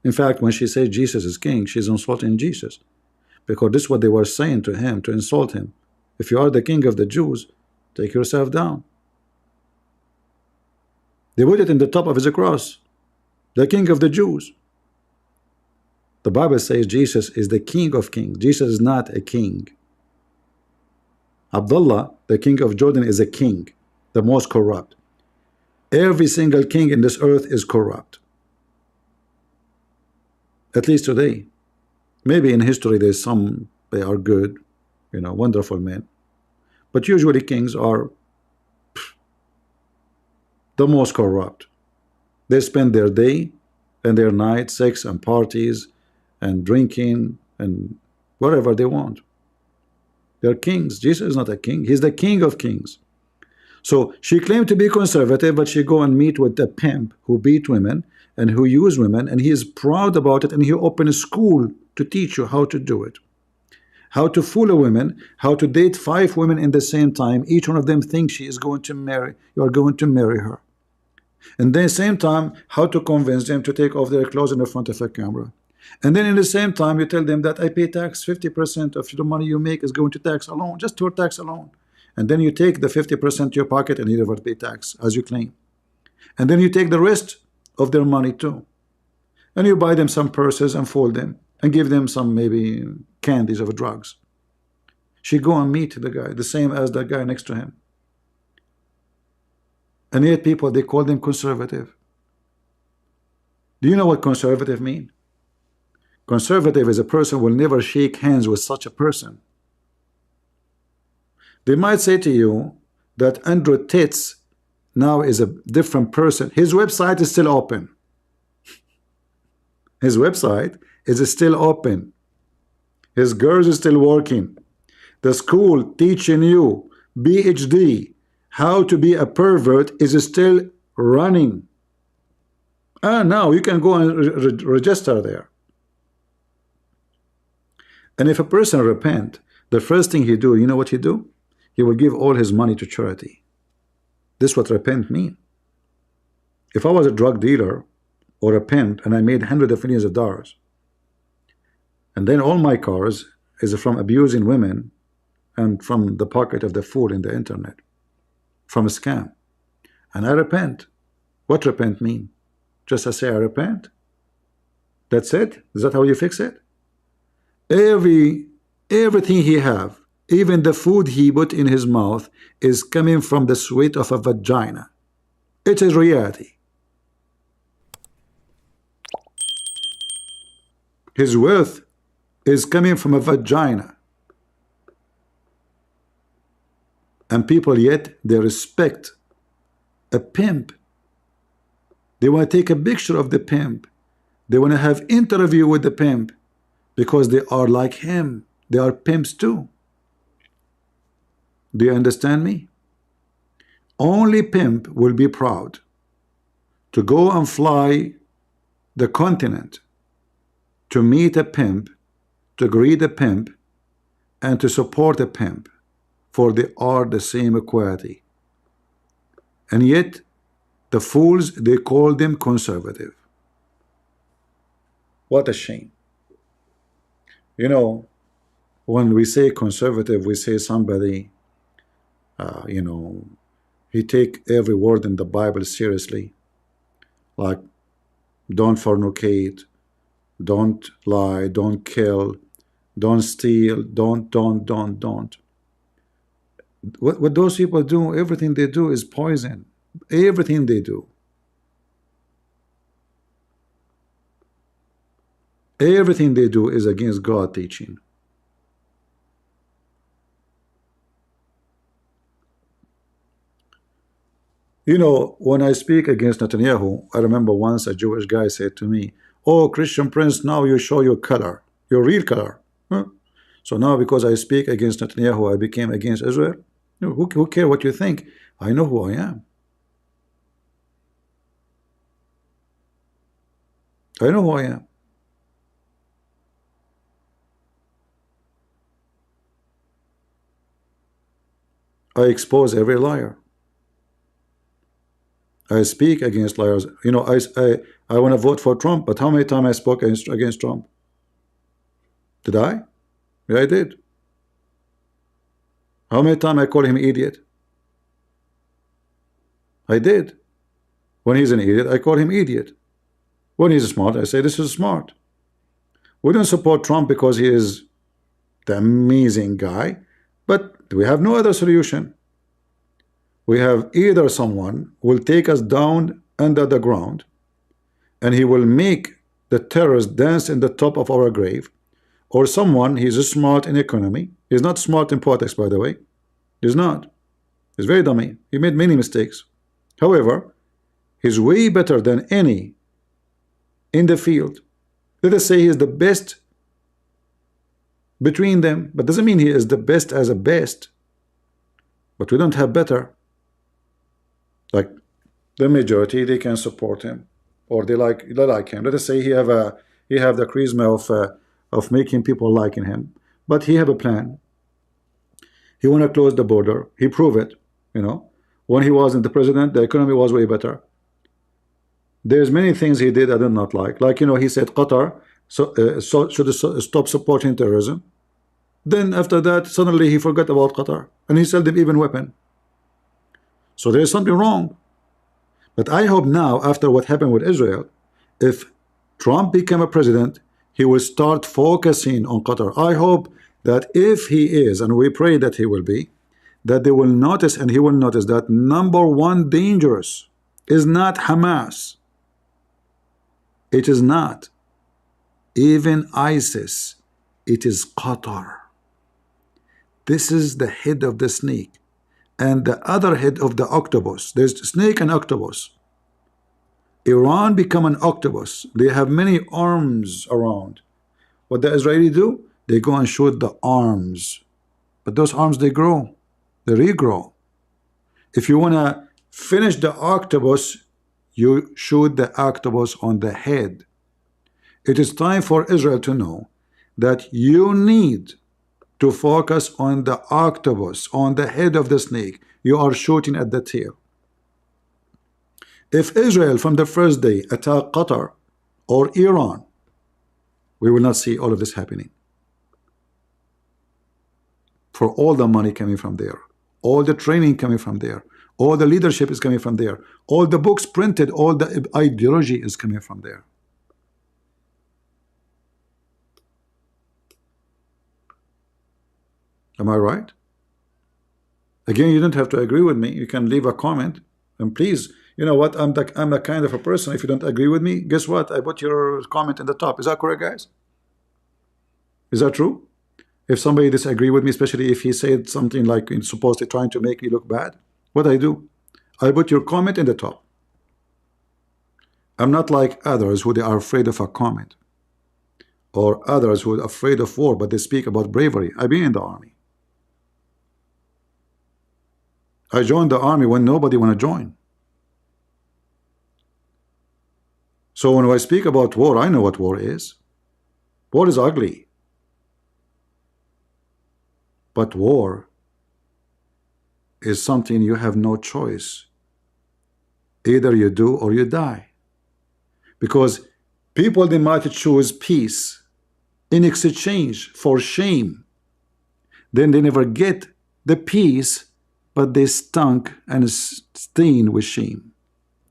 Speaker 1: In fact, when she says Jesus is king, she's insulting Jesus, because this is what they were saying to him, to insult him. If you are the king of the Jews, take yourself down. They put it in the top of his cross. The king of the Jews. The Bible says Jesus is the king of kings. Jesus is not a king. Abdullah, the king of Jordan, is a king, the most corrupt. Every single king in this earth is corrupt. At least today. Maybe in history there's some, they are good, wonderful men. But usually kings are the most corrupt. They spend their day and their night, sex and parties and drinking and whatever they want. They're kings. Jesus is not a king. He's the king of kings. So she claimed to be conservative, but she go and meet with a pimp who beat women and who use women, and he is proud about it, and he opened a school to teach you how to do it. How to fool a woman, how to date 5 women in the same time. Each one of them thinks she is going to marry, you are going to marry her. And then same time, how to convince them to take off their clothes in the front of a camera. And then in the same time, you tell them that I pay tax, 50% of the money you make is going to tax alone, just your tax alone. And then you take the 50% to your pocket and you never pay tax, as you claim. And then you take the rest of their money too. And you buy them some purses and fold them and give them some maybe candies of drugs. She go and meet the guy, the same as the guy next to him. And yet people, they call them conservative. Do you know what conservative mean? Conservative is a person will never shake hands with such a person. They might say to you that Andrew Titz now is a different person. His website is still open. His website is still open. His girls is still working. The school teaching you PhD how to be a pervert is still running. Now you can go and register there. And if a person repent, the first thing he do, you know what he do? He will give all his money to charity. This is what repent mean. If I was a drug dealer or a pimp and I made hundreds of millions of dollars, and then all my cars is from abusing women and from the pocket of the fool in the internet, from a scam, and I repent. What repent mean? Just I say I repent? That's it? Is that how you fix it? Everything he have, even the food he put in his mouth, is coming from the sweat of a vagina. It is reality. His wealth is coming from a vagina. And people yet they respect a pimp. They want to take a picture of the pimp. They want to have interview with the pimp because they are like him. They are pimps too. Do you understand me? Only pimp will be proud to go and fly the continent to meet a pimp, to greet a pimp, and to support a pimp, for they are the same equality. And yet the fools, they call them conservative. What a shame. You know, when we say conservative, we say somebody, you know, he take every word in the Bible seriously, like don't fornicate, don't lie, don't kill, don't steal, don't. What those people do, everything they do is poison. Everything they do. Everything they do is against God teaching. You know, when I speak against Netanyahu, I remember once a Jewish guy said to me, "Oh, Christian Prince, now you show your color, your real color." Huh? So now because I speak against Netanyahu, I became against Israel? Who cares what you think? I know who I am. I know who I am. I expose every liar. I speak against liars. You know, I want to vote for Trump, but how many times I spoke against Trump? Did I? Yeah, I did. How many times I call him idiot? I did. When he's an idiot, I call him idiot. When he's smart, I say this is smart. We don't support Trump because he is the amazing guy, but we have no other solution. We have either someone will take us down under the ground and he will make the terrorists dance in the top of our grave, or someone, he's smart in economy. He's not smart in politics, by the way. He's not. He's very dummy. He made many mistakes. However, he's way better than any in the field. Let us say he is the best between them, but doesn't mean he is the best as a best. But we don't have better. Like the majority, they can support him, or they like him. Let us say he have the charisma of making people liking him, but he have a plan. He want to close the border. He proved it. You know, when he wasn't the president, the economy was way better. There's many things he did I did not like. Like, you know, he said Qatar should stop supporting terrorism. Then after that, suddenly he forgot about Qatar, and he sold them even weapon. So there's something wrong. But I hope now, after what happened with Israel, if Trump become a president, he will start focusing on Qatar. I hope that if he is, and we pray that he will be, that they will notice, and he will notice, that number one dangerous is not Hamas. It is not even ISIS. It is Qatar. This is the head of the snake, and the other head of the octopus. There's snake and octopus. Iran become an octopus. They have many arms around. What the Israeli do? They go and shoot the arms. But those arms, they grow. They regrow. If you want to finish the octopus, you shoot the octopus on the head. It is time for Israel to know that you need to focus on the octopus, on the head of the snake. You are shooting at the tail. If Israel from the first day attack Qatar or Iran, we will not see all of this happening. For all the money coming from there, all the training coming from there, all the leadership is coming from there, all the books printed, all the ideology is coming from there. Am I right? Again, you don't have to agree with me. You can leave a comment, and please, you know what? I'm the kind of a person. If you don't agree with me, guess what? I put your comment in the top. Is that correct, guys? Is that true? If somebody disagree with me, especially if he said something like supposedly trying to make me look bad, what I do? I put your comment in the top. I'm not like others who they are afraid of a comment, or others who are afraid of war, but they speak about bravery. I've been in the army. I joined the army when nobody want to join. So when I speak about war, I know what war is. War is ugly. But war is something you have no choice. Either you do or you die. Because people, they might choose peace in exchange for shame. Then they never get the peace, but they stunk and stained with shame.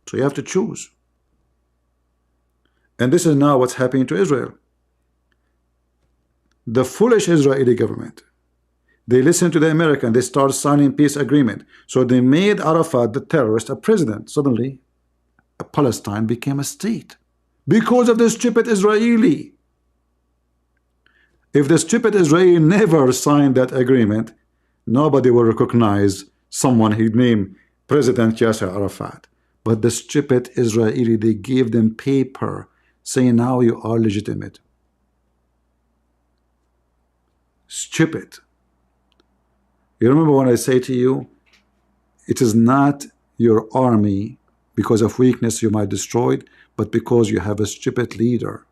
Speaker 1: So you have to choose. And this is now what's happening to Israel. The foolish Israeli government, they listen to the American, they start signing peace agreement. So they made Arafat, the terrorist, a president. Suddenly, Palestine became a state because of the stupid Israeli. If the stupid Israeli never signed that agreement, nobody will recognize someone he named President Yasser Arafat. But the stupid Israeli, they gave them paper saying now you are legitimate. Stupid. You remember when I say to you, it is not your army because of weakness you might destroy it, but because you have a stupid leader.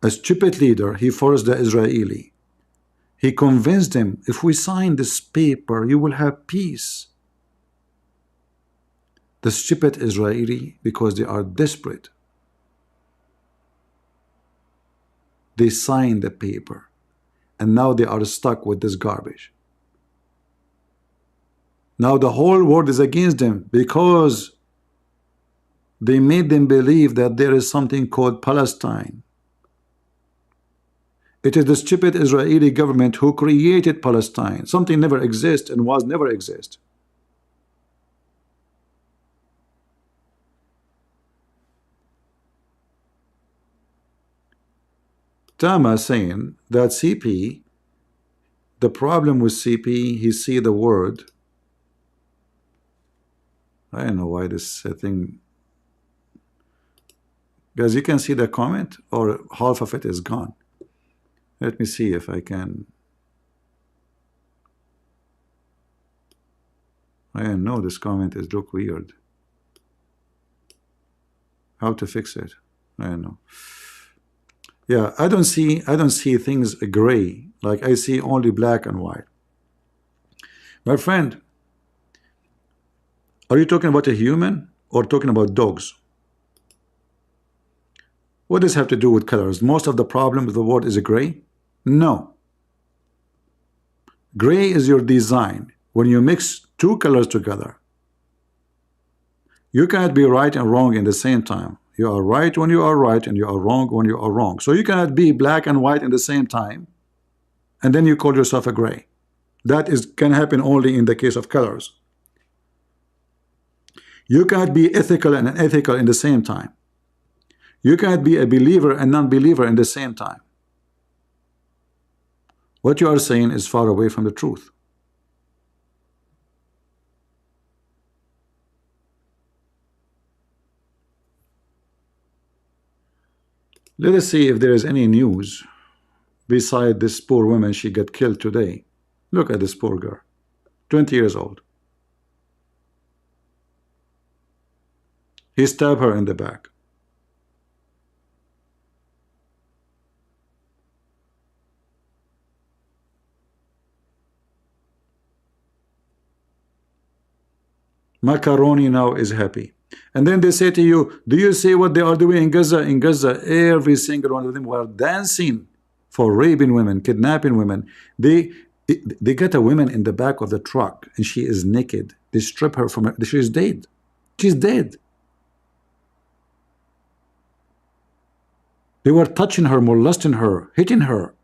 Speaker 1: A stupid leader, he forced the Israeli. He convinced them, if we sign this paper, you will have peace. The stupid Israeli, because they are desperate, they signed the paper. And now they are stuck with this garbage. Now the whole world is against them because they made them believe that there is something called Palestine. It is the stupid Israeli government who created Palestine. Something never exists and was never exist. Tama saying that CP, the problem with CP, he see the word. I don't know why this thing. Guys, you can see the comment, or half of it is gone. Let me see if I can. I don't know, this comment is look weird. How to fix it? I don't know. Yeah, I don't see things gray. Like I see only black and white. My friend, are you talking about a human or talking about dogs? What does it have to do with colors? Most of the problem with the world is a gray? No. Gray is your design. When you mix two colors together, you cannot be right and wrong in the same time. You are right when you are right, and you are wrong when you are wrong. So you cannot be black and white in the same time, and then you call yourself a gray. That can happen only in the case of colors. You cannot be ethical and unethical in the same time. You cannot be a believer and non-believer in the same time. What you are saying is far away from the truth. Let us see if there is any news beside this poor woman. She got killed today. Look at this poor girl, 20 years old. He stabbed her in the back. Macaroni now is happy. And then they say to you, do you see what they are doing in Gaza? In Gaza, every single one of them were dancing for raping women, kidnapping women. They get a woman in the back of the truck and she is naked. They strip her from her. She is dead. She's dead. They were touching her, molesting her, hitting her.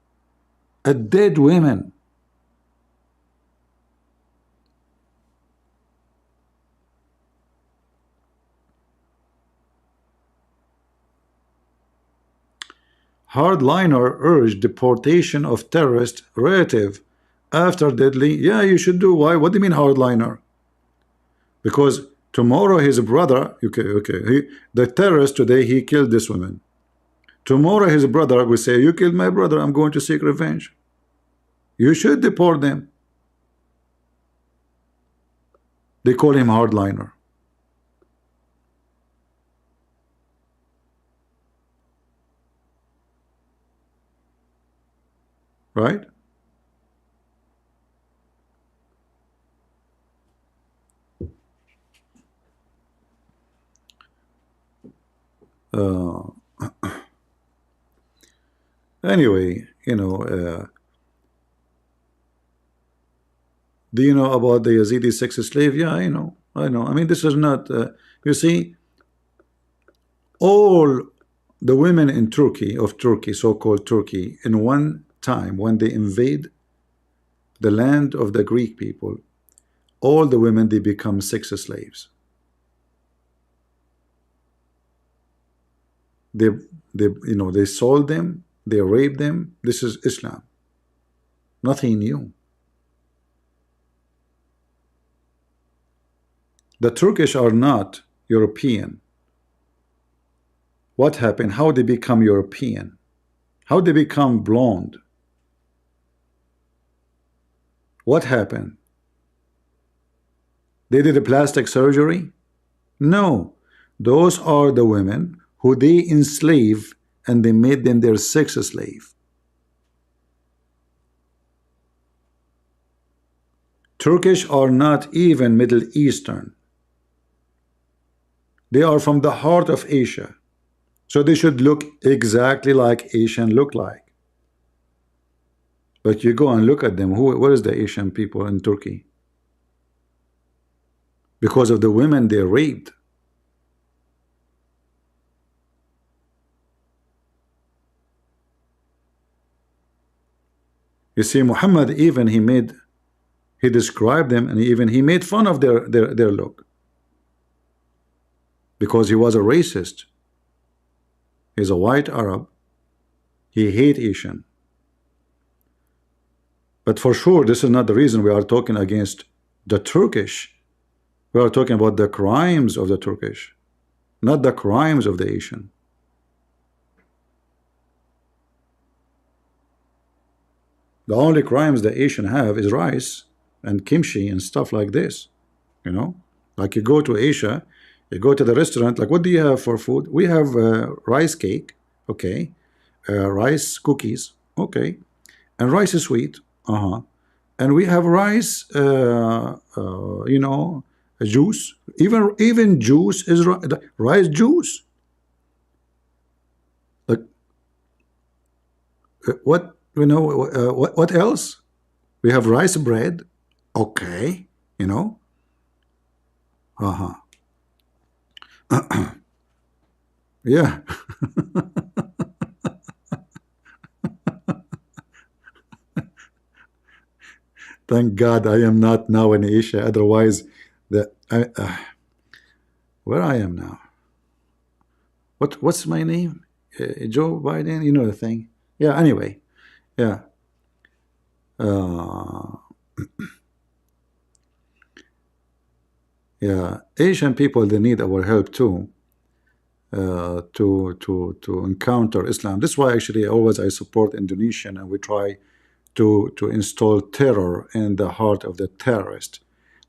Speaker 1: A dead woman. Hardliner urged deportation of terrorist relative after deadly. Yeah, you should do. Why? What do you mean hardliner? Because tomorrow his brother, the terrorist today, he killed this woman. Tomorrow his brother will say, you killed my brother, I'm going to seek revenge. You should deport them. They call him hardliner. Right? Anyway, do you know about the Yazidi sex slave? Yeah, I know. I mean, this is not, you see, all the women in Turkey, so-called Turkey, in one time when they invade the land of the Greek people, all the women, they become sex slaves. They sold them, they raped them. This is Islam. Nothing new. The Turkish are not European. What happened? How they become European? How they become blonde? What happened? They did a plastic surgery? No. Those are the women who they enslave and they made them their sex slave. Turkish are not even Middle Eastern. They are from the heart of Asia. So they should look exactly like Asian look like. But you go and look at them. What is the Asian people in Turkey? Because of the women they raped. You see, Muhammad, even he described them, and even he made fun of their look. Because he was a racist. He's a white Arab. He hates Asian. But for sure, this is not the reason we are talking against the Turkish. We are talking about the crimes of the Turkish, not the crimes of the Asian. The only crimes the Asian have is rice and kimchi and stuff like this. Like you go to Asia, you go to the restaurant, like what do you have for food? We have rice cake, okay, rice cookies, okay, and rice is sweet, and we have rice, juice. Even juice is rice juice. Like what? What else? We have rice bread, okay, yeah. Thank God I am not now in Asia. Otherwise, where I am now. What's my name? Joe Biden. You know the thing. Yeah. Anyway. Yeah. Yeah. Asian people, they need our help too. To encounter Islam. This is why actually always I support Indonesian, and we try to install terror in the heart of the terrorist.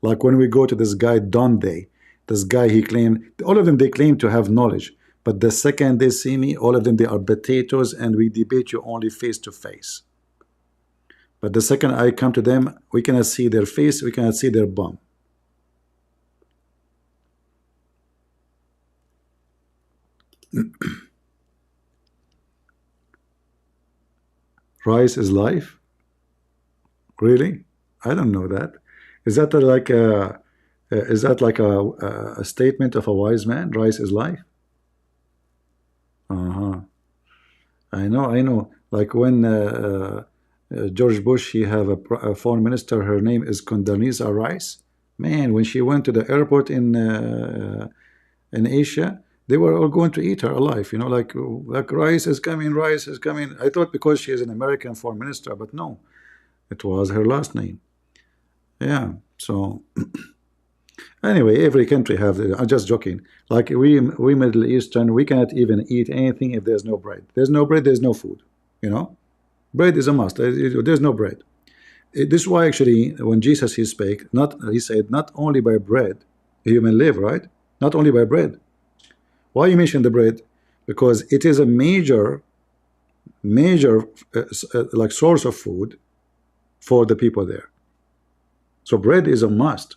Speaker 1: Like when we go to this guy Donde, this guy, he claimed, all of them, they claim to have knowledge, but the second they see me, all of them, they are potatoes, and we debate you only face to face. But the second I come to them, we cannot see their face, we cannot see their bum. Rice is life? Really? I don't know that. Is that like a statement of a wise man? Rice is life? I know. Like when George Bush, he have a foreign minister, her name is Condoleezza Rice. Man, when she went to the airport in Asia, they were all going to eat her alive, you know, like rice is coming, rice is coming. I thought because she is an American foreign minister, but no, it was her last name. Yeah, so anyway, every country have. I'm just joking. Like we Middle Eastern, we cannot even eat anything if there's no bread. There's no bread, there's no food. You know, bread is a must. There's no bread. This is why actually when Jesus he spake, he said not only by bread human live, right? Not only by bread. Why you mention the bread? Because it is a major like source of food for the people there. So bread is a must.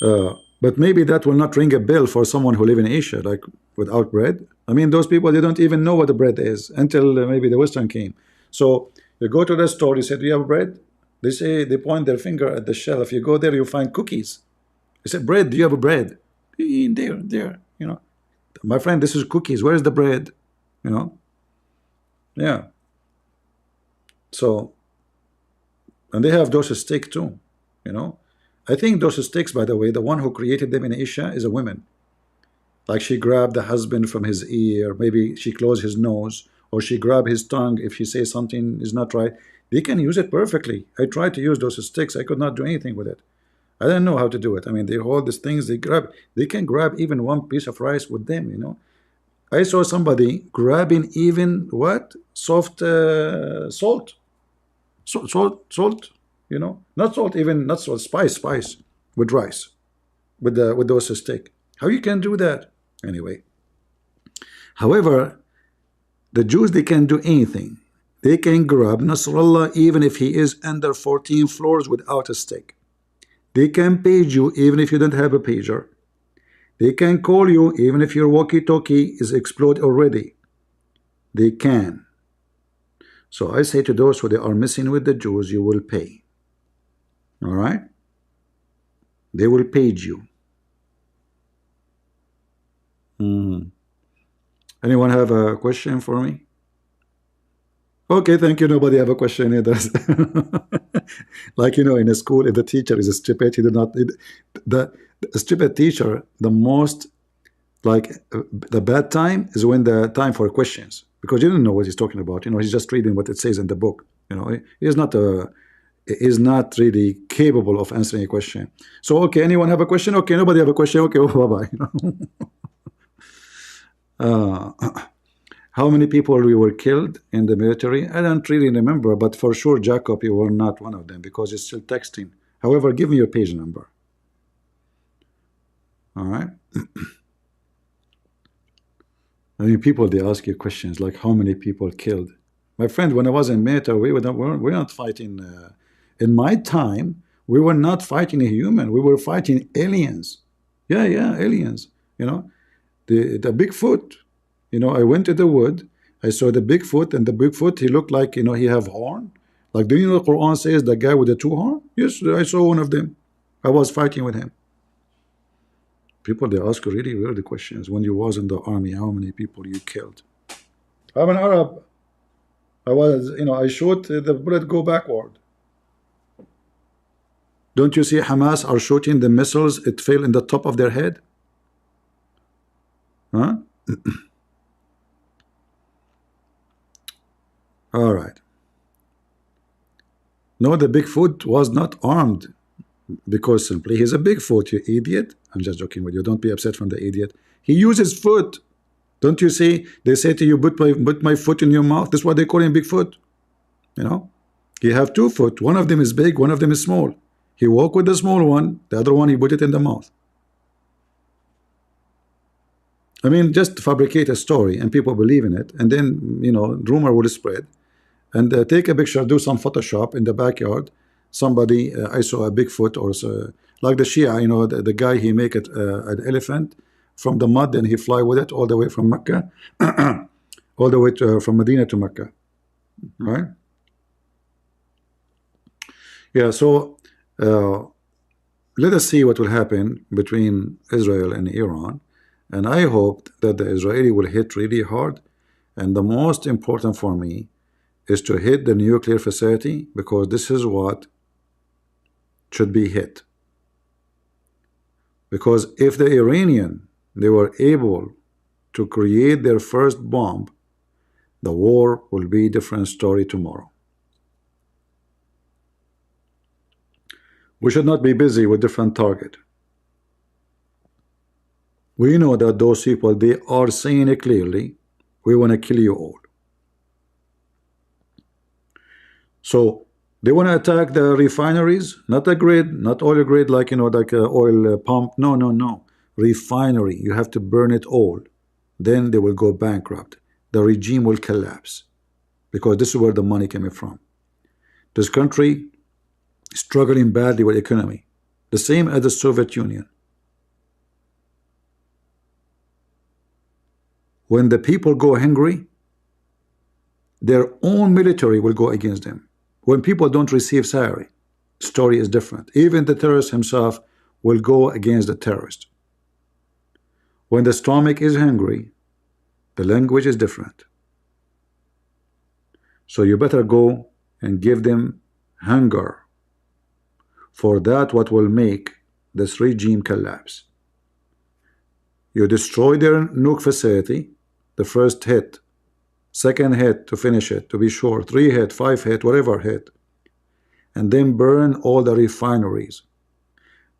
Speaker 1: But maybe that will not ring a bell for someone who live in Asia, like without bread. I mean, those people, they don't even know what the bread is until maybe the Western came. So you go to the store, you say, do you have bread? They say, they point their finger at the shelf. You go there, you find cookies. You say, bread, do you have a bread? There, you know. My friend, this is cookies. Where is the bread? You know? Yeah. So, and they have those steak too, you know. I think those sticks, by the way, the one who created them in Asia is a woman. Like she grabbed the husband from his ear, maybe she closed his nose, or she grabbed his tongue if she says something is not right. They can use it perfectly. I tried to use those sticks. I could not do anything with it. I didn't know how to do it. I mean, they hold these things, they can grab even one piece of rice with them, you know. I saw somebody grabbing even what? Soft salt. Salt. You know, not salt, even not salt, spice with rice, with those steak. How you can do that? Anyway, however, the Jews, they can do anything. They can grab Nasrallah even if he is under 14 floors without a stick. They can page you even if you don't have a pager. They can call you even if your walkie-talkie is exploded already. They can. So I say to those who they are messing with the Jews, you will pay. All right, they will page you. Anyone have a question for me? Okay, thank you. Nobody have a question either. Like, you know, in a school, if the teacher is stupid, he did not. The stupid teacher, the most like the bad time is when the time for questions, because you don't know what he's talking about. You know, he's just reading what it says in the book. You know, he is not really capable of answering a question. So, okay, anyone have a question? Okay, nobody have a question. Okay, bye-bye. How many people we were killed in the military? I don't really remember, but for sure, Jacob, you were not one of them because it's still texting. However, give me your page number. All right. I mean, people, they ask you questions like how many people killed. My friend, when I was in military, we're not fighting. In my time, we were not fighting a human. We were fighting aliens. Yeah, aliens. You know, the Bigfoot. You know, I went to the wood. I saw the Bigfoot, and the Bigfoot, he looked like, you know, he have horn. Like, do you know the Quran says the guy with the 2 horn? Yes, I saw one of them. I was fighting with him. People, they ask really weird questions. When you was in the army, how many people you killed? I'm an Arab. I was, you know, I shot the bullet go backward. Don't you see Hamas are shooting the missiles? It fell in the top of their head. Huh? All right. No, the Bigfoot was not armed because simply he's a Bigfoot, you idiot. I'm just joking with you. Don't be upset from the idiot. He uses foot. Don't you see? They say to you, put my foot in your mouth. That's what they call him Bigfoot. You know? You have 2 foot. One of them is big, one of them is small. He walked with the small one, the other one he put it in the mouth. I mean, just fabricate a story and people believe in it, and then, you know, rumor will spread. And take a picture, do some Photoshop in the backyard. Somebody, I saw a Bigfoot, or so, like the Shia, you know, the guy, he make it an elephant from the mud and he fly with it all the way from Mecca, all the way from Medina to Mecca, right? Yeah, so let us see what will happen between Israel and Iran. And I hope that the Israeli will hit really hard. And the most important for me is to hit the nuclear facility, because this is what should be hit. Because if the Iranian they were able to create their first bomb, the war will be a different story tomorrow. We should not be busy with different target. We know that those people, they are saying it clearly, we want to kill you all. So they want to attack the refineries, not the grid, not oil grid, like, you know, like a oil pump. No, no, no. Refinery, you have to burn it all. Then they will go bankrupt. The regime will collapse, because this is where the money coming from. This country is struggling badly with economy, the same as the Soviet Union. When the people go hungry, their own military will go against them. When people don't receive salary, story is different. Even the terrorist himself will go against the terrorist. When the stomach is hungry, the language is different. So you better go and give them hunger. For that, what will make this regime collapse. You destroy their nuke facility, the first hit, second hit to finish it, to be sure, 3 hit, 5 hit, whatever hit, and then burn all the refineries.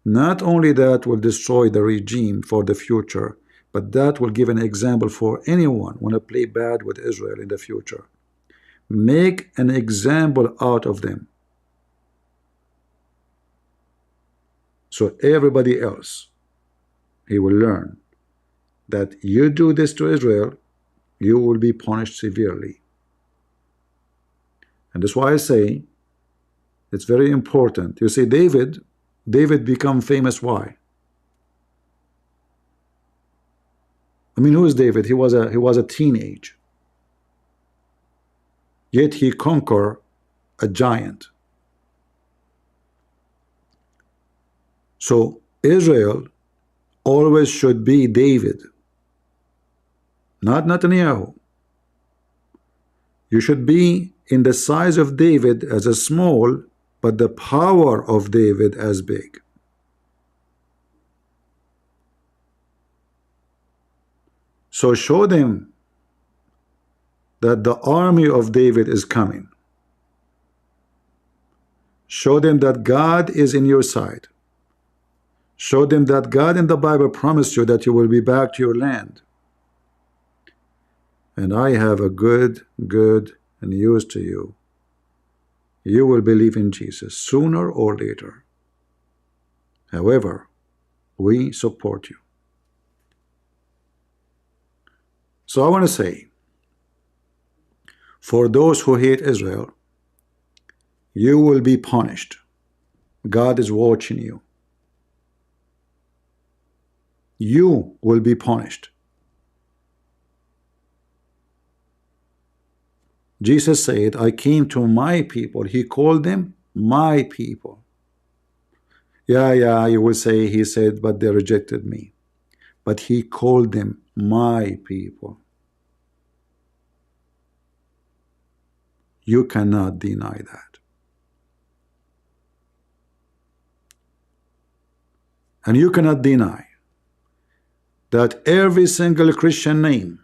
Speaker 1: Not only that will destroy the regime for the future, but that will give an example for anyone want to play bad with Israel in the future. Make an example out of them. So everybody else, he will learn that you do this to Israel, you will be punished severely. And that's why I say it's very important. You see, David become famous. Why? I mean, who is David? He was a teenage. Yet he conquered a giant. So Israel always should be David, not Netanyahu. You should be in the size of David as a small, but the power of David as big. So show them that the army of David is coming. Show them that God is in your side. Show them that God in the Bible promised you that you will be back to your land. And I have a good news to you. You will believe in Jesus sooner or later. However, we support you. So I want to say, for those who hate Israel, you will be punished. God is watching you. You will be punished. Jesus said, I came to my people. He called them my people. Yeah, you will say, he said, but they rejected me. But he called them my people. You cannot deny that. And you cannot deny that every single Christian name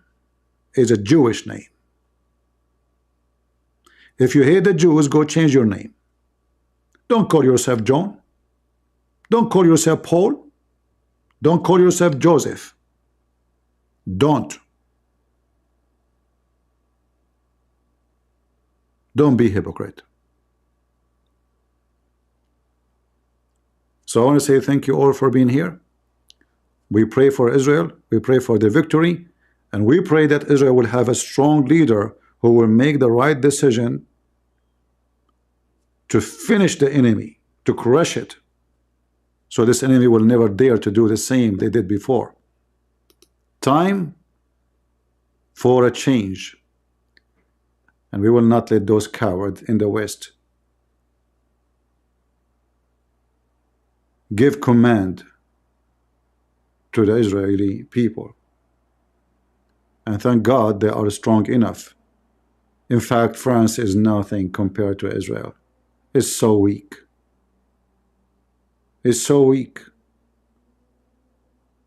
Speaker 1: is a Jewish name. If you hate the Jews, go change your name. Don't call yourself John. Don't call yourself Paul. Don't call yourself Joseph. Don't. Don't be hypocrite. So I want to say thank you all for being here. We pray for Israel. We pray for the victory. And we pray that Israel will have a strong leader who will make the right decision to finish the enemy, to crush it. So this enemy will never dare to do the same they did before. Time for a change. And we will not let those cowards in the West give command to the Israeli people. And thank God they are strong enough. In fact, France is nothing compared to Israel. It's so weak. It's so weak.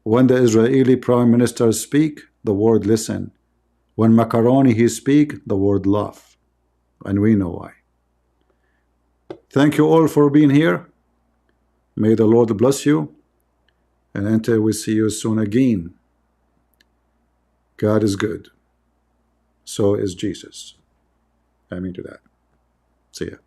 Speaker 1: When the Israeli prime minister speak, the world listen. When macaroni he speak, the world laugh. And we know why. Thank you all for being here. May the Lord bless you. And until we see you soon again, God is good. So is Jesus. Amen to that. See ya.